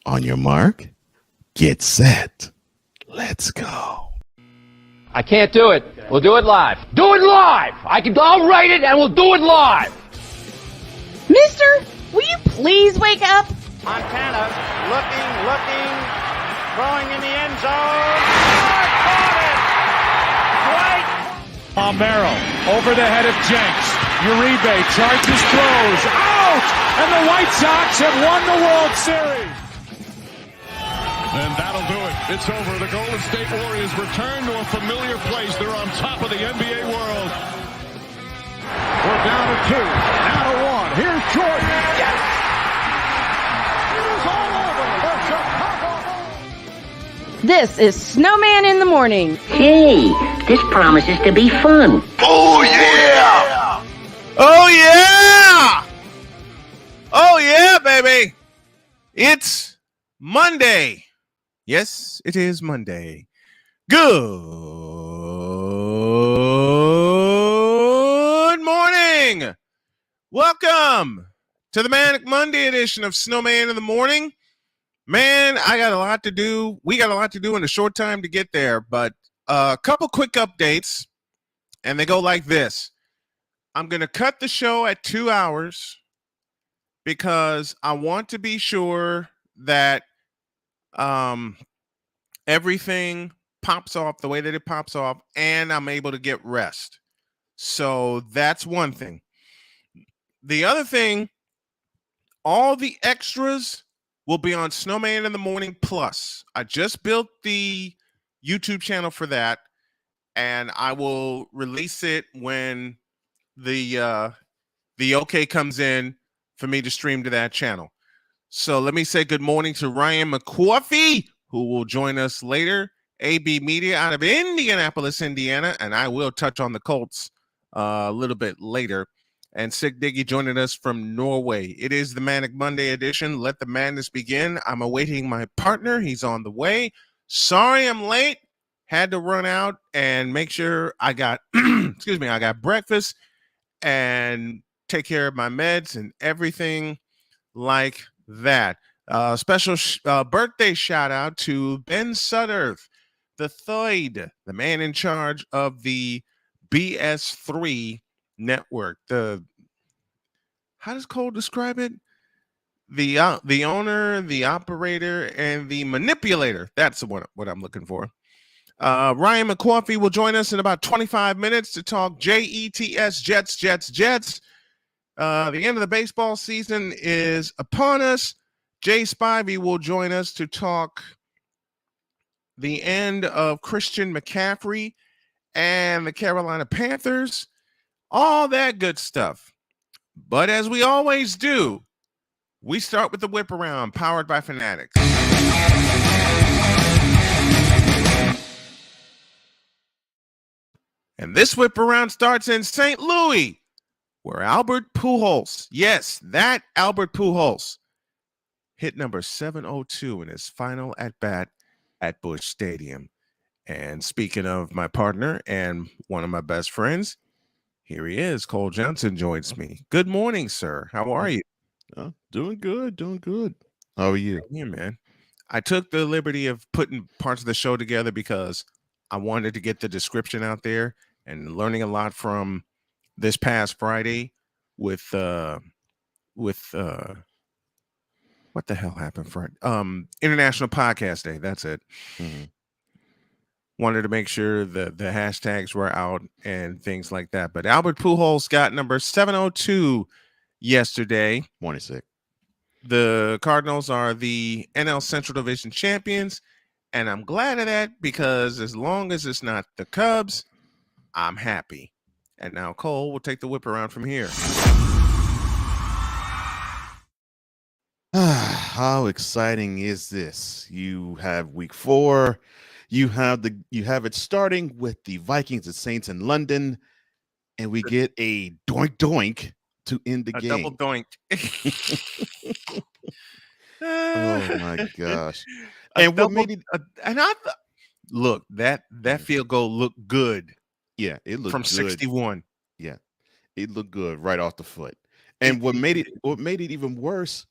On your mark, get set. Let's go. I can't do it. We'll do it live. Do it live! I'll write it and we'll do it live! Mister, will you please wake up? Montana looking, throwing in the end zone. Caught it! Dwight! Palmero over the head of Jenks. Uribe charges, throws, out! And the White Sox have won the World Series. And that'll do it. It's over. The Golden State Warriors return to a familiar place. They're on top of the NBA world. We're down to 2, now to 1. Here's Jordan. Yes! It is all over. The Chicago Bulls. This is Snowman in the Morning. Hey, this promises to be fun. Oh, yeah! Oh, yeah! Oh, yeah, baby! It's Monday. Yes, it is Monday. Good morning. Welcome to the Manic Monday edition of Snowman in the Morning. Man, I got a lot to do. We got a lot to do in a short time to get there, but a couple quick updates, and they go like this. I'm going to cut the show at 2 hours because I want to be sure that everything pops off the way that it pops off, and I'm able to get rest. So that's one thing. The other thing, all the extras will be on Snowman in the Morning Plus. I just built the YouTube channel for that, and I will release it when the okay comes in for me to stream to that channel. So let me say good morning to Ryan McCoffey, who will join us later. AB Media out of Indianapolis, Indiana, and I will touch on the Colts a little bit later. And Sig Diggy joining us from Norway. It is the Manic Monday edition. Let the madness begin. I'm awaiting my partner. He's on the way. Sorry I'm late. Had to run out and make sure I got, I got breakfast and take care of my meds and everything like that. Special birthday shout out to Ben Sutterth, the third, the man in charge of the BS3 network. How does Cole describe it? The owner, the operator, and the manipulator. That's what I'm looking for. Ryan McCoffey will join us in about 25 minutes to talk Jets, Jets. The end of the baseball season is upon us. Jay Spivey will join us to talk the end of Christian McCaffrey and the Carolina Panthers, all that good stuff. But as we always do, we start with the whip around powered by Fanatics. And this whip around starts in St. Louis, where Albert Pujols, yes, that Albert Pujols, hit number 702 in his final at-bat at Busch Stadium. And speaking of my partner and one of my best friends, here he is. Cole Johnson joins me. Good morning, sir. How are you? Doing good. How are you? Yeah, man. I took the liberty of putting parts of the show together because I wanted to get the description out there and learning a lot from this past Friday with what the hell happened Friday? International Podcast Day. That's it. Mm-hmm. Wanted to make sure the hashtags were out and things like that. But Albert Pujols got number 702 yesterday. Morning, sick. The Cardinals are the NL Central Division champions, and I'm glad of that because as long as it's not the Cubs, I'm happy. And now Cole will take the whip around from here. How exciting is this? You have week 4. You have it starting with the Vikings and Saints in London, and we get a doink to end the game. Double doink. Oh my gosh! And what made it? And I look that field goal looked good. Yeah, it looked from good. 61. Yeah, it looked good right off the foot. And what made it even worse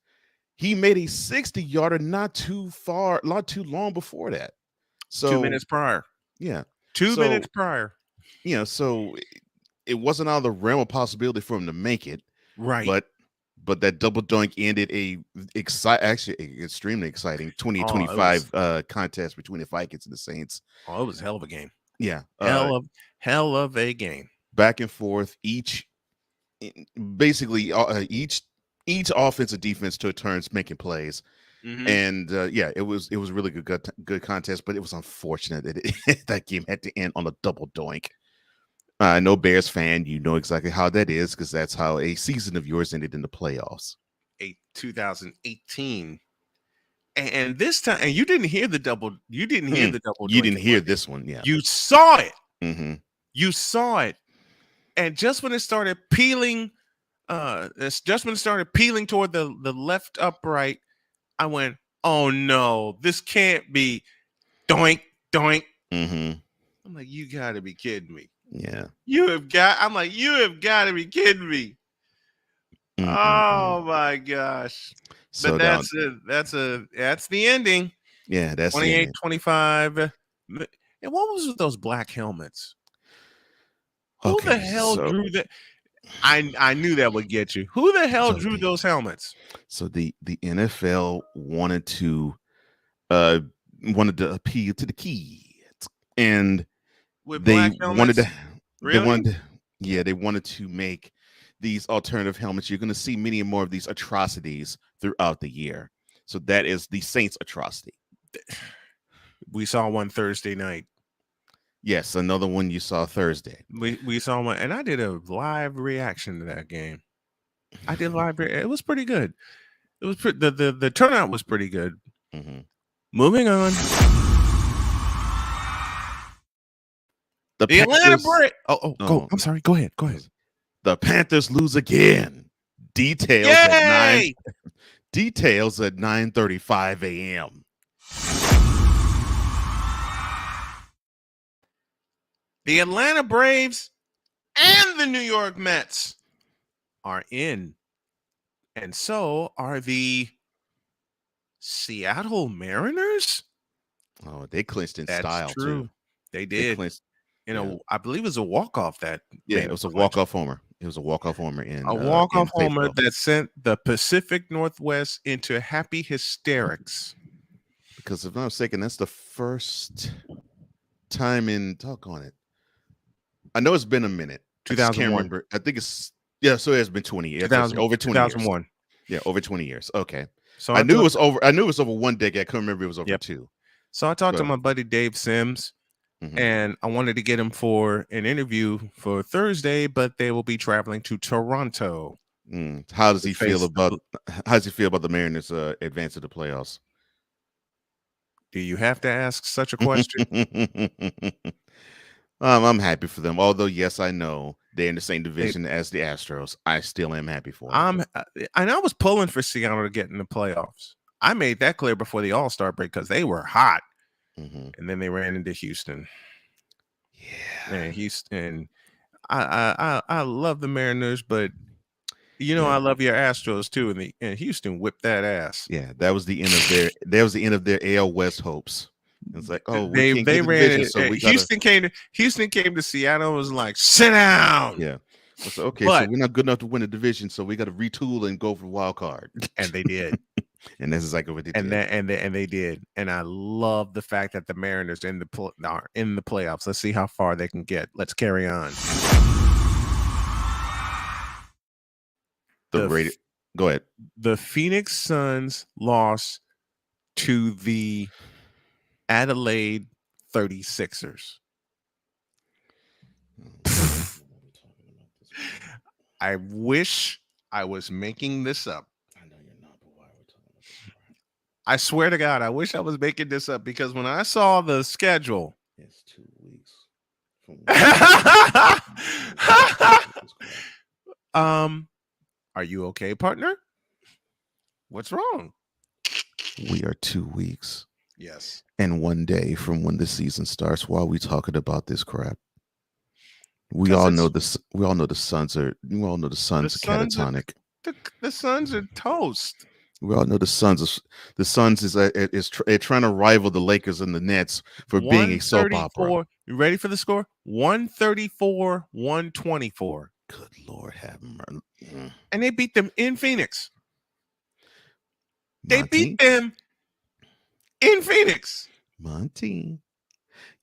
he made a 60-yarder not too long before that. So 2 minutes prior. Yeah. 2 minutes prior. So it wasn't out of the realm of possibility for him to make it. Right. But that double doink ended extremely exciting 20-25 contest between the Vikings and the Saints. Oh, it was a hell of a game. Yeah. Hell of a game. Back and forth, each offensive defense took turns making plays. Mm-hmm. And it was really good contest, but it was unfortunate that that game had to end on a double doink. I know Bears fan, you know exactly how that is, because that's how a season of yours ended in the playoffs. 2018, and this time, and you didn't hear the double. You didn't hear the double. You didn't hear this one, yeah. You saw it. Mm-hmm. You saw it, and just when it started peeling, toward the left upright, I went, "Oh no, this can't be." Doink, doink. Mm-hmm. I'm like, you got to be kidding me. Yeah. You have got to be kidding me. Mm-hmm. Oh my gosh. So but that's the ending. Yeah, that's 28-25. And what was with those black helmets? Who the hell drew that? I knew that would get you. Who the hell drew those helmets? So the NFL wanted to appeal to the kids, and they wanted to make these alternative helmets. You're going to see many more of these atrocities throughout the year. So that is the Saints atrocity. We saw one Thursday night. Yes, another one you saw Thursday. We saw one, and I did a live reaction to that game. I did live. It was pretty good. It was the turnout was pretty good. Mm-hmm. Moving on. The Atlanta Braves. Go. I'm sorry. Go ahead. The Panthers lose again. Details at 9:35 a.m. The Atlanta Braves and the New York Mets are in, and so are the Seattle Mariners. Oh, they clinched in style too. They did. I believe it was a walk-off it was a walk-off homer. It was a walk-off homer in homer that sent the Pacific Northwest into happy hysterics. Because if I'm not mistaken, that's the first time in doggone it. I know it's been a minute. 2001. I think it's so it has been 20 years. Over 20 2001. years. Yeah, over 20 years. Okay. So I knew it was over 1 decade. I couldn't remember it was over 2. So I talked to my buddy Dave Sims, and I wanted to get him for an interview for Thursday, but they will be traveling to Toronto. How does he feel about the Mariners advance to the playoffs? Do you have to ask such a question? I'm happy for them. Although, yes, I know they're in the same division as the Astros. I still am happy for them. And I was pulling for Seattle to get in the playoffs. I made that clear before the All-Star break because they were hot. And then they ran into Houston. Yeah. And Houston. I love the Mariners, but I love your Astros too. And Houston whipped that ass. Yeah, that was the end of their AL West hopes. It's like, they ran it. So Houston came to Seattle and was like, sit down. Yeah. So, okay, so we're not good enough to win the division, so we got to retool and go for wild card. And they did. And that's exactly what they did. And they did. And I love the fact that the Mariners are in the playoffs. Let's see how far they can get. Let's carry on. Go ahead. The Phoenix Suns lost to the Adelaide 36ers. I wish I was making this up. I know you're not, but why are we talking about this? I swear to God, I wish I was making this up because when I saw the schedule, it's 2 weeks. Are you okay, partner? What's wrong? We are 2 weeks. Yes. And 1 day from when the season starts while we talking about this crap. We all know the Suns are catatonic. The Suns are toast. We all know the Suns is trying to rival the Lakers and the Nets for being a soap opera. You ready for the score? 134-124. Good Lord, have mercy. And they beat them in Phoenix. They Monty? beat them in Phoenix. Monty,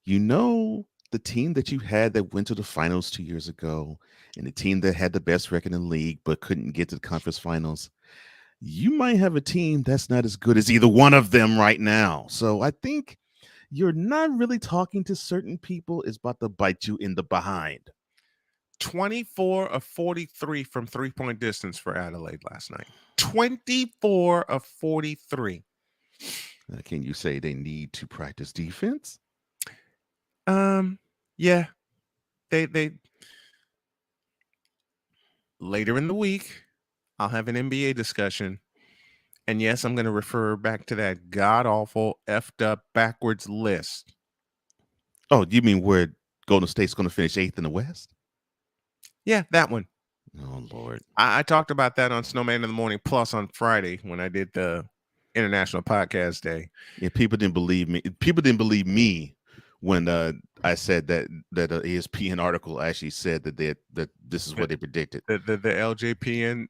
you know the team that you had that went to the finals 2 years ago, and the team that had the best record in the league but couldn't get to the conference finals. You might have a team that's not as good as either one of them right now. So I think you're not really talking to certain people. It's about to bite you in the behind. 24 of 43 from three-point distance for Adelaide last night. 24 of 43. Can you say they need to practice defense? Yeah. They later in the week, I'll have an NBA discussion. And yes, I'm going to refer back to that god-awful, effed up, backwards list. Oh, you mean where Golden State's going to finish 8th in the West? Yeah, that one. Oh, Lord. I talked about that on Snowman in the Morning Plus on Friday when I did the International Podcast Day. Yeah, people didn't believe me. People didn't believe me when I said that ESPN article actually said that this is what they predicted. The LJPN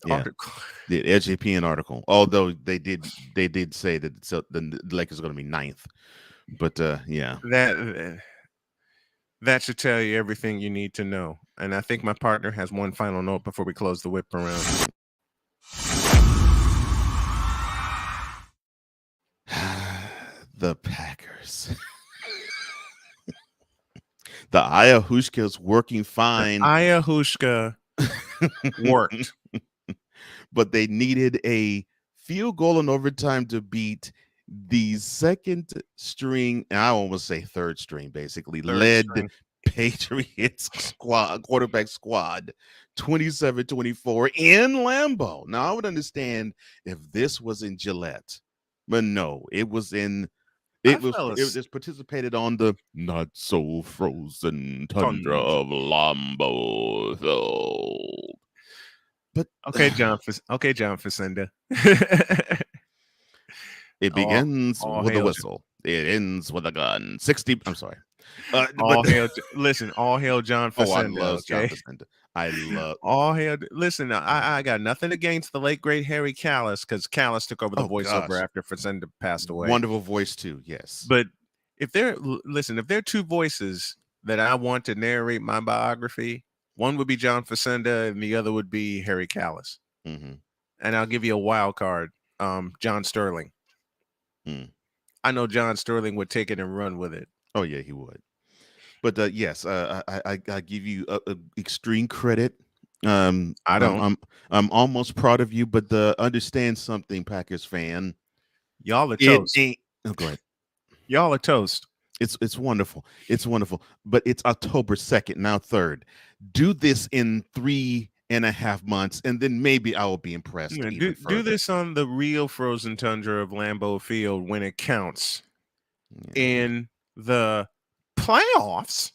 article. The LJPN article. Although they did say that the Lakers are going to be 9th. But yeah. That should tell you everything you need to know. And I think my partner has one final note before we close the whip around. The Packers. The Ayahuasca is working fine. Ayahuasca worked. But they needed a field goal in overtime to beat the second string, I almost say third string, basically, Patriots quarterback squad, 27-24 in Lambeau. Now, I would understand if this was in Gillette, but no, it was participated on the not so frozen tundra of Lambeau. But okay, John Facenda. It begins with a whistle. It ends with a gun. 60. I'm sorry. All hail John Facenda. Oh, I love John Facenda. I love all hail. Listen, I got nothing against the late great Harry Callis because Callis took over the voiceover after Facenda passed away. Wonderful voice too. Yes. But if there are two voices that I want to narrate my biography, one would be John Facenda and the other would be Harry Callis. Mm-hmm. And I'll give you a wild card. John Sterling. I know John Sterling would take it and run with it. Oh yeah, he would. But yes, I give you extreme credit. I'm almost proud of you, but understand something, Packers fan. Y'all are toast. Go ahead. Y'all are toast. It's wonderful. It's wonderful. But it's October 2nd, now 3rd. Do this in 3.5 months, and then maybe I will be impressed. Do this on the real frozen tundra of Lambeau Field when it counts. Yeah. In the playoffs.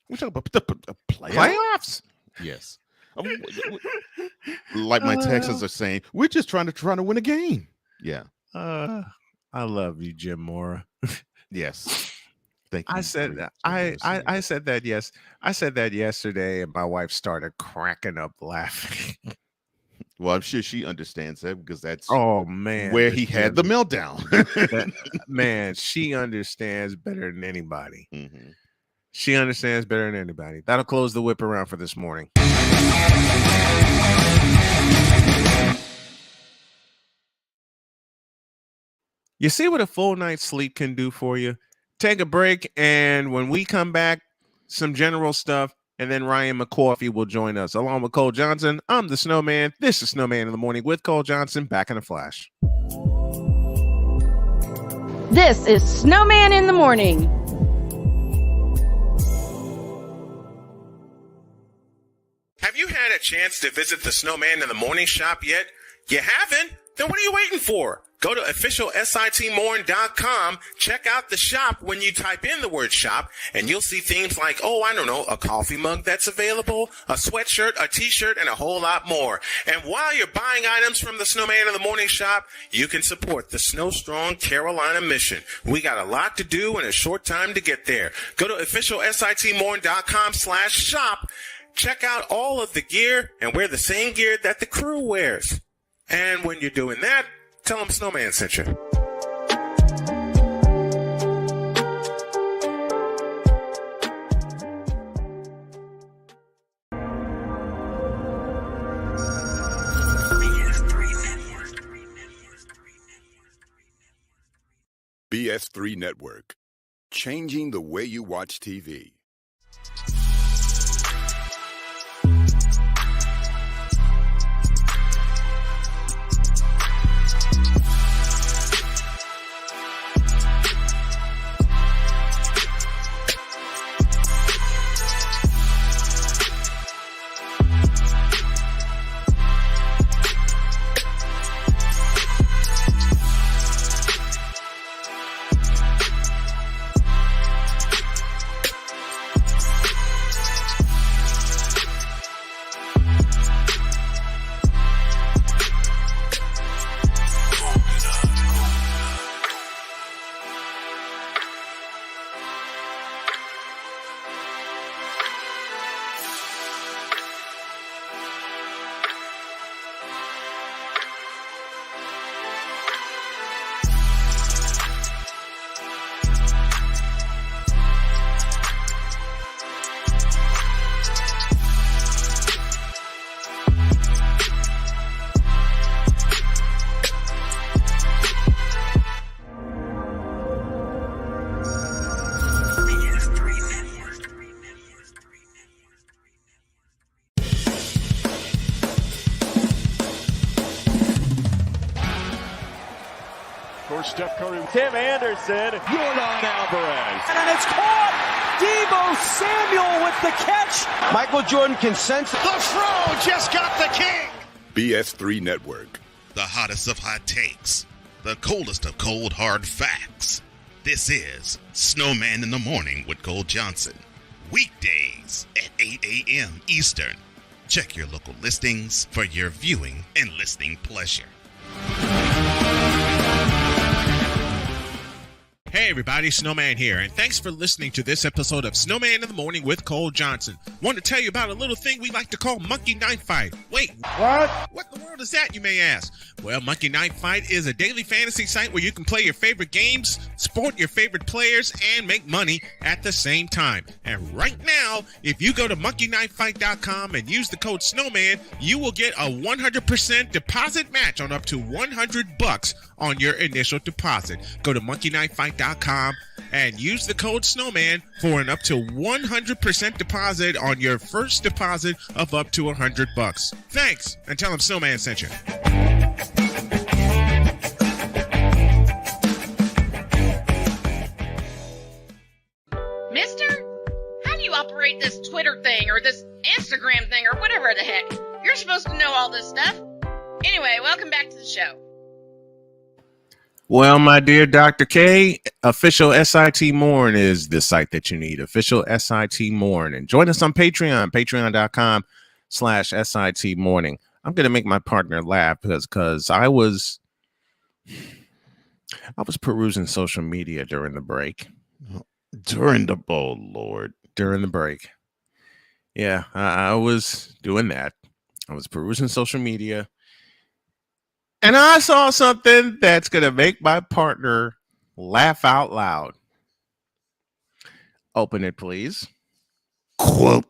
We're talking about the playoffs. Yes. Like my Texans are saying, we're just trying to win a game. Yeah. I love you, Jim Mora. Yes. Thank you. I said that. I said that. Yes, I said that yesterday, and my wife started cracking up laughing. Well, I'm sure she understands that because that's where he had the meltdown. Man, she understands better than anybody. Mm-hmm. She understands better than anybody. That'll close the whip around for this morning. You see what a full night's sleep can do for you? Take a break, and when we come back, some general stuff, and then Ryan McCoffey will join us. Along with Cole Johnson, I'm the Snowman. This is Snowman in the Morning with Cole Johnson. Back in a flash. This is Snowman in the Morning. Have you had a chance to visit the Snowman in the Morning shop yet? You haven't? Then what are you waiting for? Go to officialsitmorn.com. Check out the shop when you type in the word shop, and you'll see themes like, a coffee mug that's available, a sweatshirt, a t-shirt, and a whole lot more. And while you're buying items from the Snowman in the Morning shop, you can support the Snow Strong Carolina mission. We got a lot to do in a short time to get there. Go to officialsitmorn.com/shop. Check out all of the gear and wear the same gear that the crew wears. And when you're doing that, tell them Snowman sent you. BS3 Network, changing the way you watch TV. Steph Curry. Tim Anderson. Jordan Alvarez. And it's caught. Deebo Samuel with the catch. Michael Jordan consents. The Fro just got the king. BS3 Network. The hottest of hot takes. The coldest of cold hard facts. This is Snowman in the Morning with Cole Johnson. Weekdays at 8 a.m. Eastern. Check your local listings for your viewing and listening pleasure. Hey everybody, Snowman here, and thanks for listening to this episode of Snowman in the Morning with Cole Johnson. Want to tell you about a little thing we like to call Monkey Knife Fight. Wait, what in the world is that, you may ask? Well, Monkey Knife Fight is a daily fantasy site where you can play your favorite games, support your favorite players, and make money at the same time. And right now, if you go to monkeyknifefight.com and use the code Snowman, you will get a 100% deposit match on up to $100 on your initial deposit. Go to monkeyknifefight.com and use the code Snowman for an up to 100% deposit on your first deposit of up to $100. Thanks, and tell them Snowman sent you. Mister, how do you operate this Twitter thing or this Instagram thing or whatever the heck? You're supposed to know all this stuff. Anyway, welcome back to the show. Well, my dear Dr. K, official SIT Morn is the site that you need. Official SIT Morn. And join us on Patreon, patreon.com/SIT Morning. I'm going to make my partner laugh because I was perusing social media during the break. During the Lord. During the break. Yeah, I was doing that. I was perusing social media. And I saw something that's going to make my partner laugh out loud. Open it, please. Quote.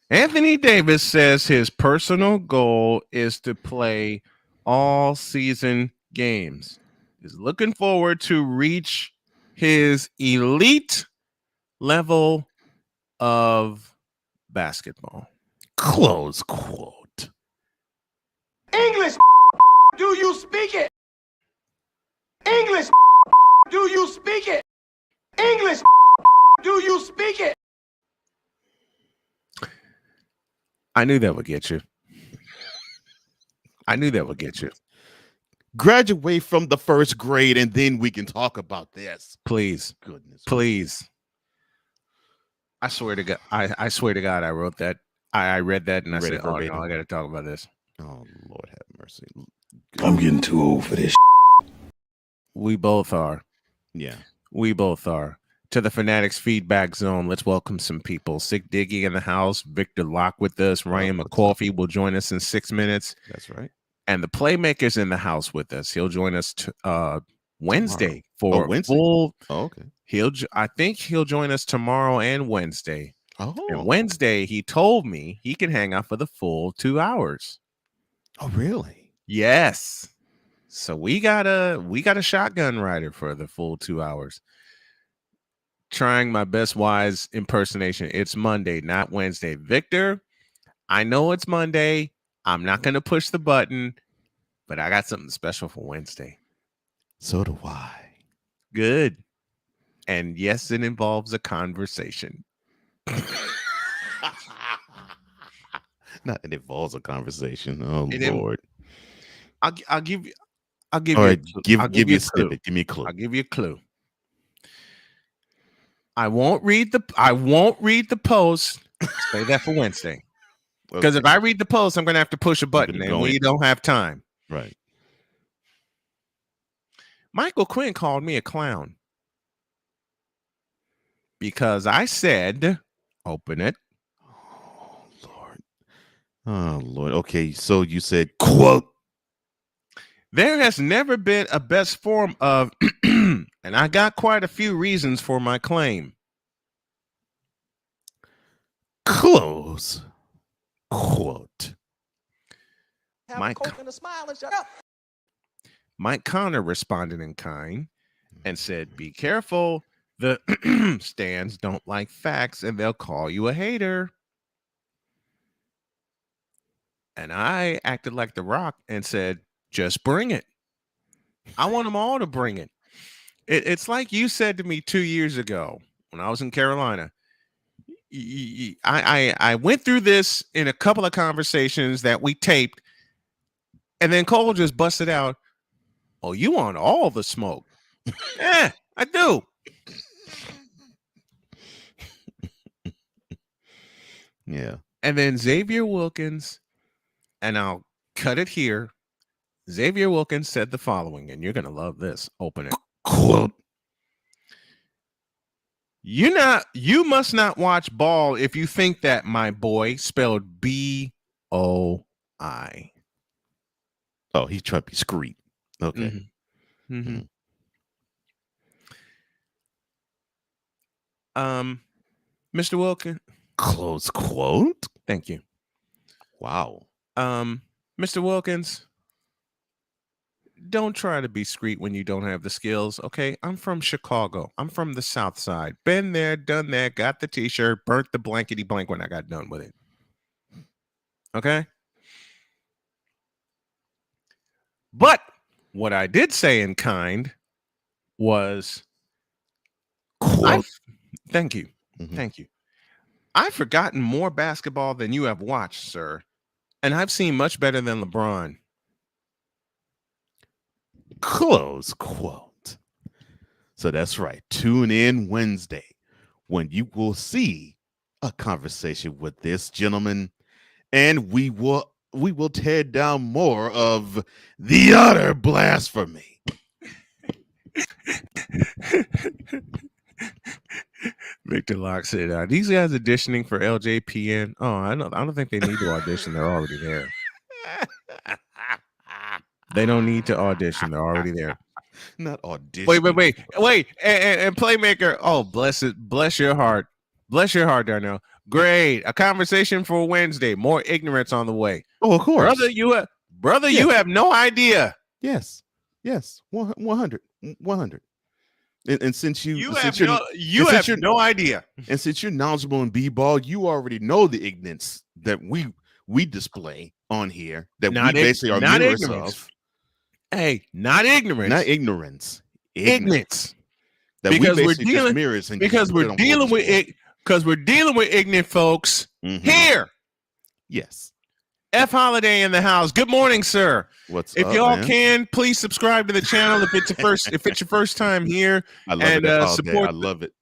Anthony Davis says his personal goal is to play all season games. He's looking forward to reach his elite level of basketball. Close quote. English, do you speak it? English, do you speak it? English, do you speak it? I knew that would get you. I knew that would get you. Graduate from the first grade, and then we can talk about this. Please. Goodness. Please. I swear to God, I swear to God, I wrote that. I read that and I said, oh, no, I got to talk about this. Oh, Lord have mercy. I'm getting too old for this. We both are. Yeah. We both are. To the Fanatics Feedback Zone, let's welcome some people. Sick Diggy in the house. Victor Locke with us. Ryan McCoffey will join us in 6 minutes. That's right. And the Playmaker's in the house with us. He'll join us Wednesday for Wednesday. full. Oh, okay. I think he'll join us tomorrow and Wednesday. Oh. And Wednesday, he told me he can hang out for the full 2 hours. Oh, really? Yes. So we got a shotgun rider for the full 2 hours. Trying my best wise impersonation. It's Monday, not Wednesday. Victor, I know it's Monday. I'm not going to push the button, but I got something special for Wednesday. So do I. Good. And yes, it involves a conversation. Not it involves a conversation. Oh, Lord. I'll give you. All right, give me a snippet. Give me a clue. I'll give you a clue. I won't read the post. Say that for Wednesday. Because if I read the post, I'm going to have to push a button, and we don't have time. Right. Michael Quinn called me a clown because I said, "Open it." Oh, Lord. Oh, Lord. Okay, so you said, quote, there has never been a best form of, and I got quite a few reasons for my claim. Close quote. Mike Connor responded in kind and said, be careful. The stands don't like facts and they'll call you a hater. And I acted like The Rock and said, just bring it. I want them all to bring it. It's like you said to me 2 years ago when I was in Carolina. I went through this in a couple of conversations that we taped, and then Cole just busted out, oh, you want all the smoke? Yeah, I do. Yeah. And then Xavier Wilkins, and I'll cut it here. Xavier Wilkins said the following, and you're going to love this. Open it. Quote. You must not watch ball if you think that, my boy, spelled B-O-I. Oh, he's trying to be discreet. Okay. Mm-hmm. Mm-hmm. Mr. Wilkins. Close quote. Thank you. Wow. Mr. Wilkins, don't try to be discreet when you don't have the skills, okay? I'm from Chicago. I'm from the South Side. Been there, done that, got the t-shirt, burnt the blankety blank when I got done with it. Okay? But what I did say in kind was, thank you. Mm-hmm. Thank you. I've forgotten more basketball than you have watched, sir. And I've seen much better than LeBron. Close quote. So that's right. Tune in Wednesday when you will see a conversation with this gentleman, and we will tear down more of the utter blasphemy. Victor Locke said, "Are these guys auditioning for LJPN?" Oh, I don't think they need to audition. They're already there. They don't need to audition. They're already there. Not audition. Wait. And Playmaker. Oh, bless it. Bless your heart. Bless your heart, Darnell. Great. A conversation for Wednesday. More ignorance on the way. Oh, of course. Brother, you have no idea. Yes. 100. And since you have no idea. And since you're knowledgeable in b-ball, you already know the ignorance that we display on here, that we basically are mirrors of. Hey, not ignorance. Not ignorance. Ignorance. That because we we're basically dealing just mirrors and because we're dealing with it because we're dealing with ignorant folks here. Yes. F Holiday in the house. Good morning, sir. What's if up, y'all man? can, please subscribe to the channel if it's your first time here. I love and it. support. I love it.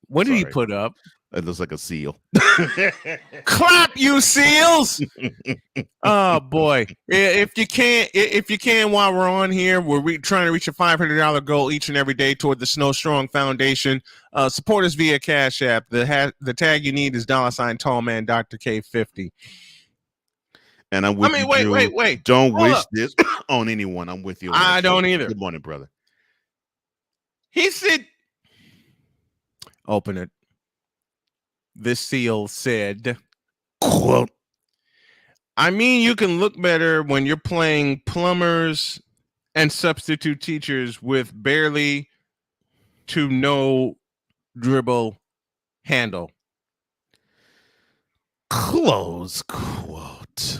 What did he put up? It looks like a seal. Clap, you seals! Oh boy! If you can, while we're on here, we're trying to reach a $500 goal each and every day toward the Snow Strong Foundation. Support us via Cash App. The tag you need is $Tallman Dr. K50. And I'm with you. Wait. Don't wish this on anyone. I'm with you. I don't either. Good morning, brother. He said, "Open it." This seal said, quote, "I mean, you can look better when you're playing plumbers and substitute teachers with barely to no dribble handle." Close quote.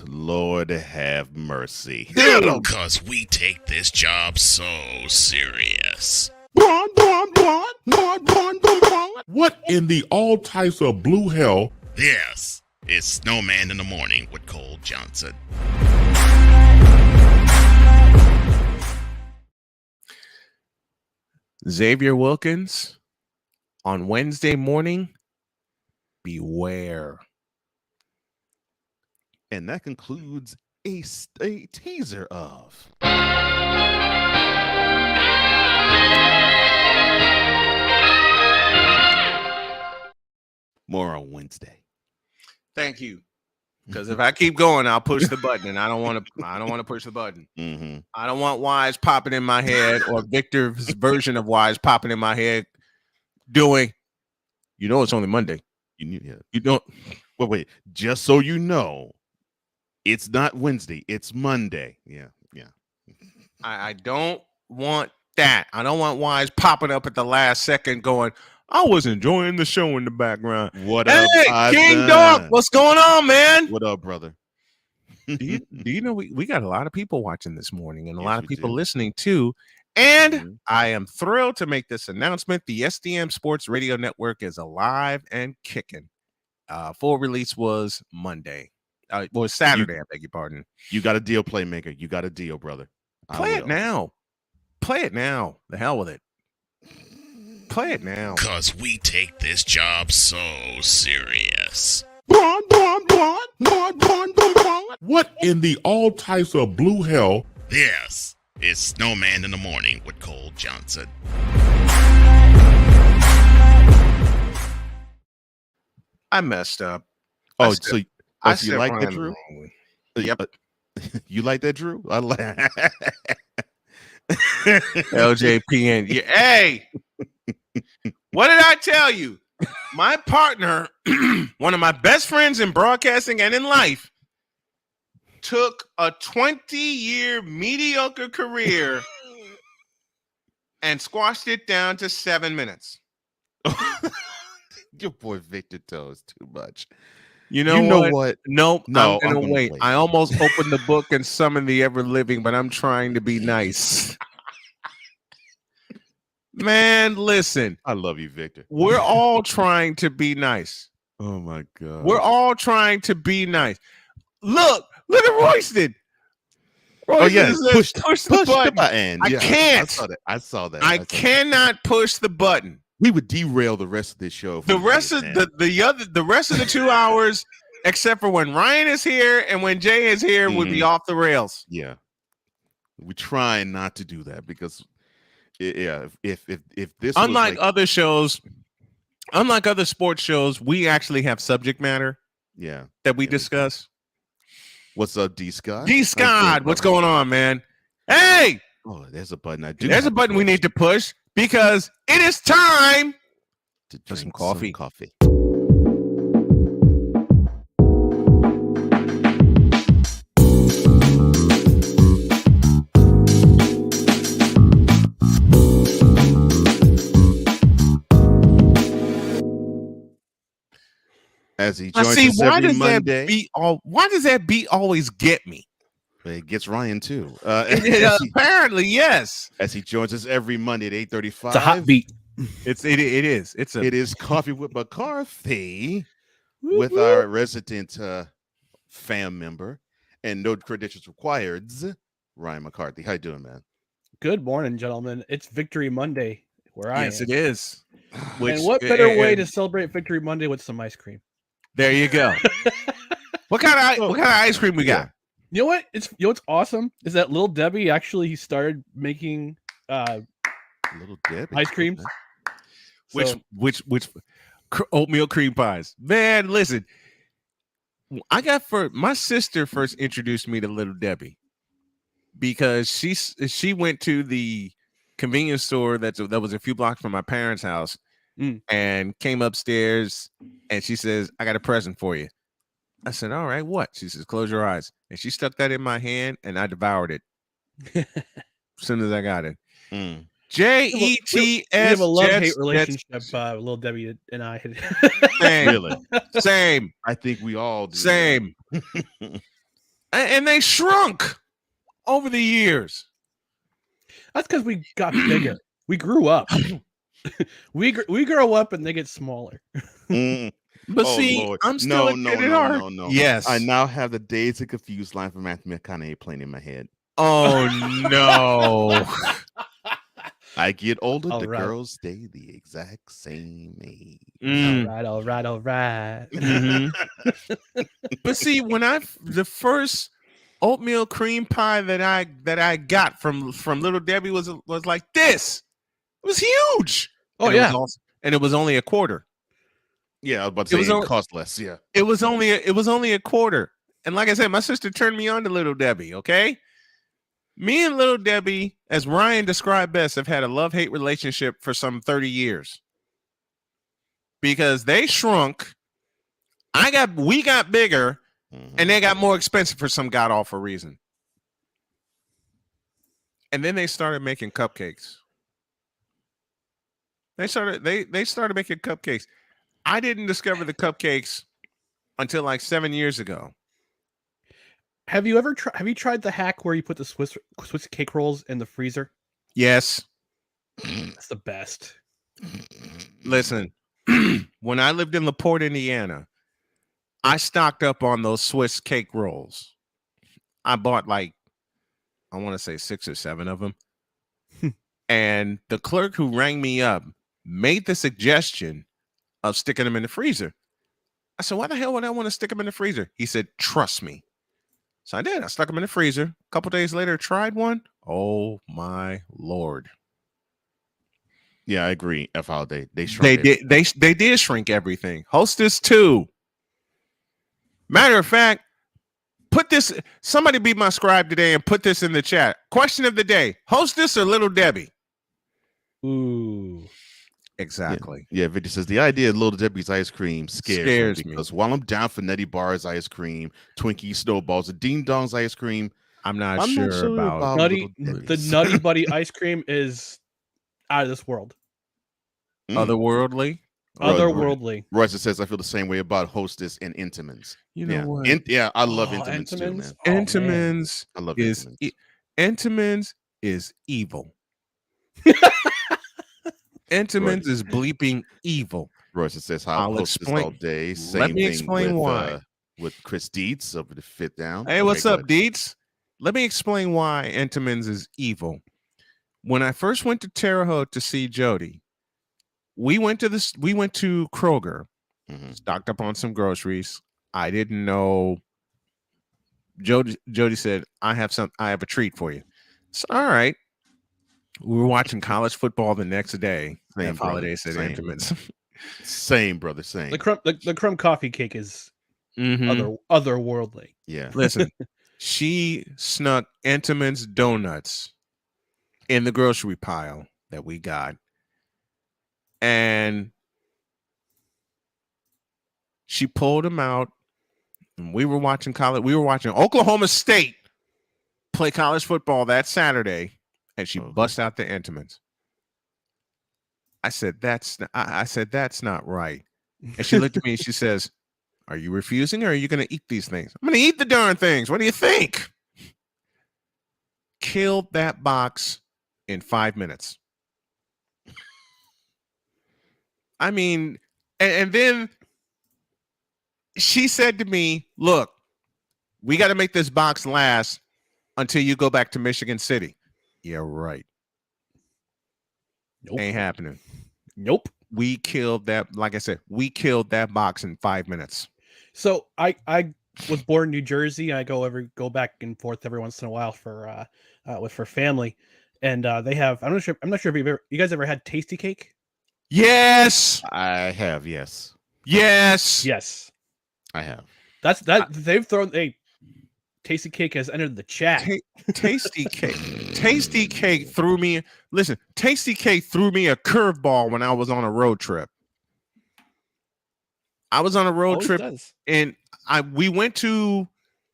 Lord have mercy. Because we take this job so serious. What in the all types of blue hell? This is Snowman in the Morning with Cole Johnson. Xavier Wilkins on Wednesday morning, beware. And that concludes a teaser of more on Wednesday. Thank you. Because if I keep going, I'll push the button, and I don't want to push the button. Mm-hmm. I don't want Wise popping in my head or Victor's version of Wise popping in my head doing, it's only Monday. You don't. Wait. Just so you know, it's not Wednesday. It's Monday. Yeah. I don't want that. I don't want Wise popping up at the last second going, "I was enjoying the show in the background." What up, King Dog? What's going on, man? What up, brother? do you know we got a lot of people watching this morning and a lot of people listening too. And I am thrilled to make this announcement. The SDM Sports Radio Network is alive and kicking. Full release was Monday. Was Saturday, I beg your pardon. You got a deal, Playmaker. You got a deal, brother. Play it now. The hell with it. Play it now. Because we take this job so serious. What in the all types of blue hell? This is Snowman in the Morning with Cole Johnson. I messed up. Oh, so you like that, Drew? Yep. You like that, Drew? I like LJPN. Yeah. Hey, what did I tell you? My partner, one of my best friends in broadcasting and in life, took a 20-year mediocre career and squashed it down to 7 minutes. Your boy Victor tells too much. You know what? No, I'm gonna wait. I almost opened the book and summoned the ever living, but I'm trying to be nice. Man, listen. I love you, Victor. We're all trying to be nice. Oh my God. We're all trying to be nice. Look at Royston. Push the button. I can't. I saw that. I cannot push the button. We would derail the rest of this show. The rest of the 2 hours, except for when Ryan is here and when Jay is here, would be off the rails. Yeah, we try not to do that because, if this unlike other shows, unlike other sports shows, we actually have subject matter. Yeah, that we discuss. What's up, D Scott? D Scott, what's going on, man? Hey, there's a button. There's a button we need to push. Because it is time to drink some coffee. As he joins us every Monday. Why does that beat always get me? It gets Ryan too. Apparently, yes. As he joins us every Monday at 8:35. It's a hot beat. It is. It is Coffee with McCarthy with our resident fam member, and no credentials required, Ryan McCarthy. How you doing, man? Good morning, gentlemen. It's Victory Monday where I am. Yes, it is. And what better way to celebrate Victory Monday with some ice cream? There you go. What kind of ice cream we got? You know what? What's awesome is that Little Debbie actually started making Little Debbie ice creams. Which oatmeal cream pies. Man, listen. My sister first introduced me to Little Debbie because she went to the convenience store that was a few blocks from my parents' house and came upstairs and she says, "I got a present for you." I said, "All right, what?" She says, "Close your eyes." And she stuck that in my hand and I devoured it as soon as I got it. JETS. We have a love-hate relationship, Little Debbie and I. Same. Really? Same. I think we all do. Same. And they shrunk over the years. That's because we got bigger. We grew up. we grow up and they get smaller. But see, Lord. I'm still no. Yes. I now have the Days of Confused line from Matthew McConaughey playing in my head. Oh no. I get older, All the right. girls stay the exact same age. All right. Mm-hmm. But see, when the first oatmeal cream pie that I got from Little Debbie was like this. It was huge. Oh, and it was only a quarter. Yeah, I was about to say it cost less. Yeah, it was only a quarter. And like I said, my sister turned me on to Little Debbie. Okay, me and Little Debbie, as Ryan described best, have had a love-hate relationship for some 30 years because they shrunk. We got bigger, and they got more expensive for some god-awful reason. And then they started making cupcakes. They started making cupcakes. I didn't discover the cupcakes until like 7 years ago. Have you tried the hack where you put the Swiss cake rolls in the freezer? Yes. That's the best. Listen, when I lived in LaPorte, Indiana, I stocked up on those Swiss cake rolls. I bought I want to say 6 or 7 of them. And the clerk who rang me up made the suggestion of sticking them in the freezer. I said, "Why the hell would I want to stick them in the freezer?" He said, "Trust me." So I did. I stuck them in the freezer. A couple days later, tried one. Oh my Lord. Yeah, I agree. F Holiday. They shrunk. They did shrink everything. Hostess too. Matter of fact, somebody be my scribe today and put this in the chat. Question of the day: Hostess or Little Debbie? Ooh. Exactly. Yeah, Victor says the idea of Little Debbie's ice cream scares me because while I'm down for Nutty Bar's ice cream, Twinkie Snowballs, and Ding Dong's ice cream, I'm not sure about the Nutty Buddy ice cream is out of this world. Otherworldly. Royce says I feel the same way about Hostess and Entenmann's. You know what? I love Entenmann's too, man. Entenmann's I love Entenmann's is evil. Entenmann's is bleeping evil. Royce says how Hostess all day. Let me explain why. With Chris Dietz over the Fit Down. Hey, what's up, Dietz? Let me explain why Entenmann's is evil. When I first went to Terre Haute to see Jody, we went to Kroger, stocked up on some groceries. I didn't know. Jody said, I have a treat for you. So, all right. We were watching college football the next day. Holiday said Entenmann's. Same, brother. Same. The crumb coffee cake is otherworldly. Yeah. Listen, she snuck Entenmann's donuts in the grocery pile that we got. And she pulled them out. And we were watching Oklahoma State play college football that Saturday. And she bust out the Entenmann's. I said, that's not right. And she looked at me and she says, "Are you refusing or are you going to eat these things?" "I'm going to eat the darn things. What do you think?" Killed that box in 5 minutes. I mean, and then she said to me, "Look, We got to make this box last until you go back to Michigan City. Yeah, right. Nope. Ain't happening. Nope. We killed that. Like I said, we killed that box in 5 minutes. So I was born in New Jersey. I go back and forth every once in a while for family, and they have. I'm not sure if you guys ever had Tasty Cake. Yes, I have. Yes, I have. They've thrown a Tasty Cake has entered the chat. Tasty Cake threw me. Listen, Tasty Cake threw me a curveball when I was on a road trip. I was on a road trip, and we went to,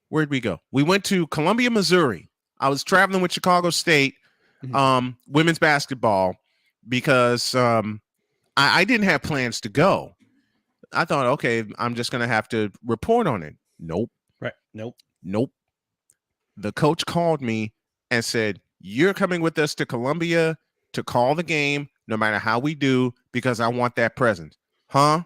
where'd we go? We went to Columbia, Missouri. I was traveling with Chicago State women's basketball because I didn't have plans to go. I thought, okay, I'm just going to have to report on it. Nope. Right. Nope. The coach called me and said, you're coming with us to Columbia to call the game, no matter how we do, because I want that present. Huh?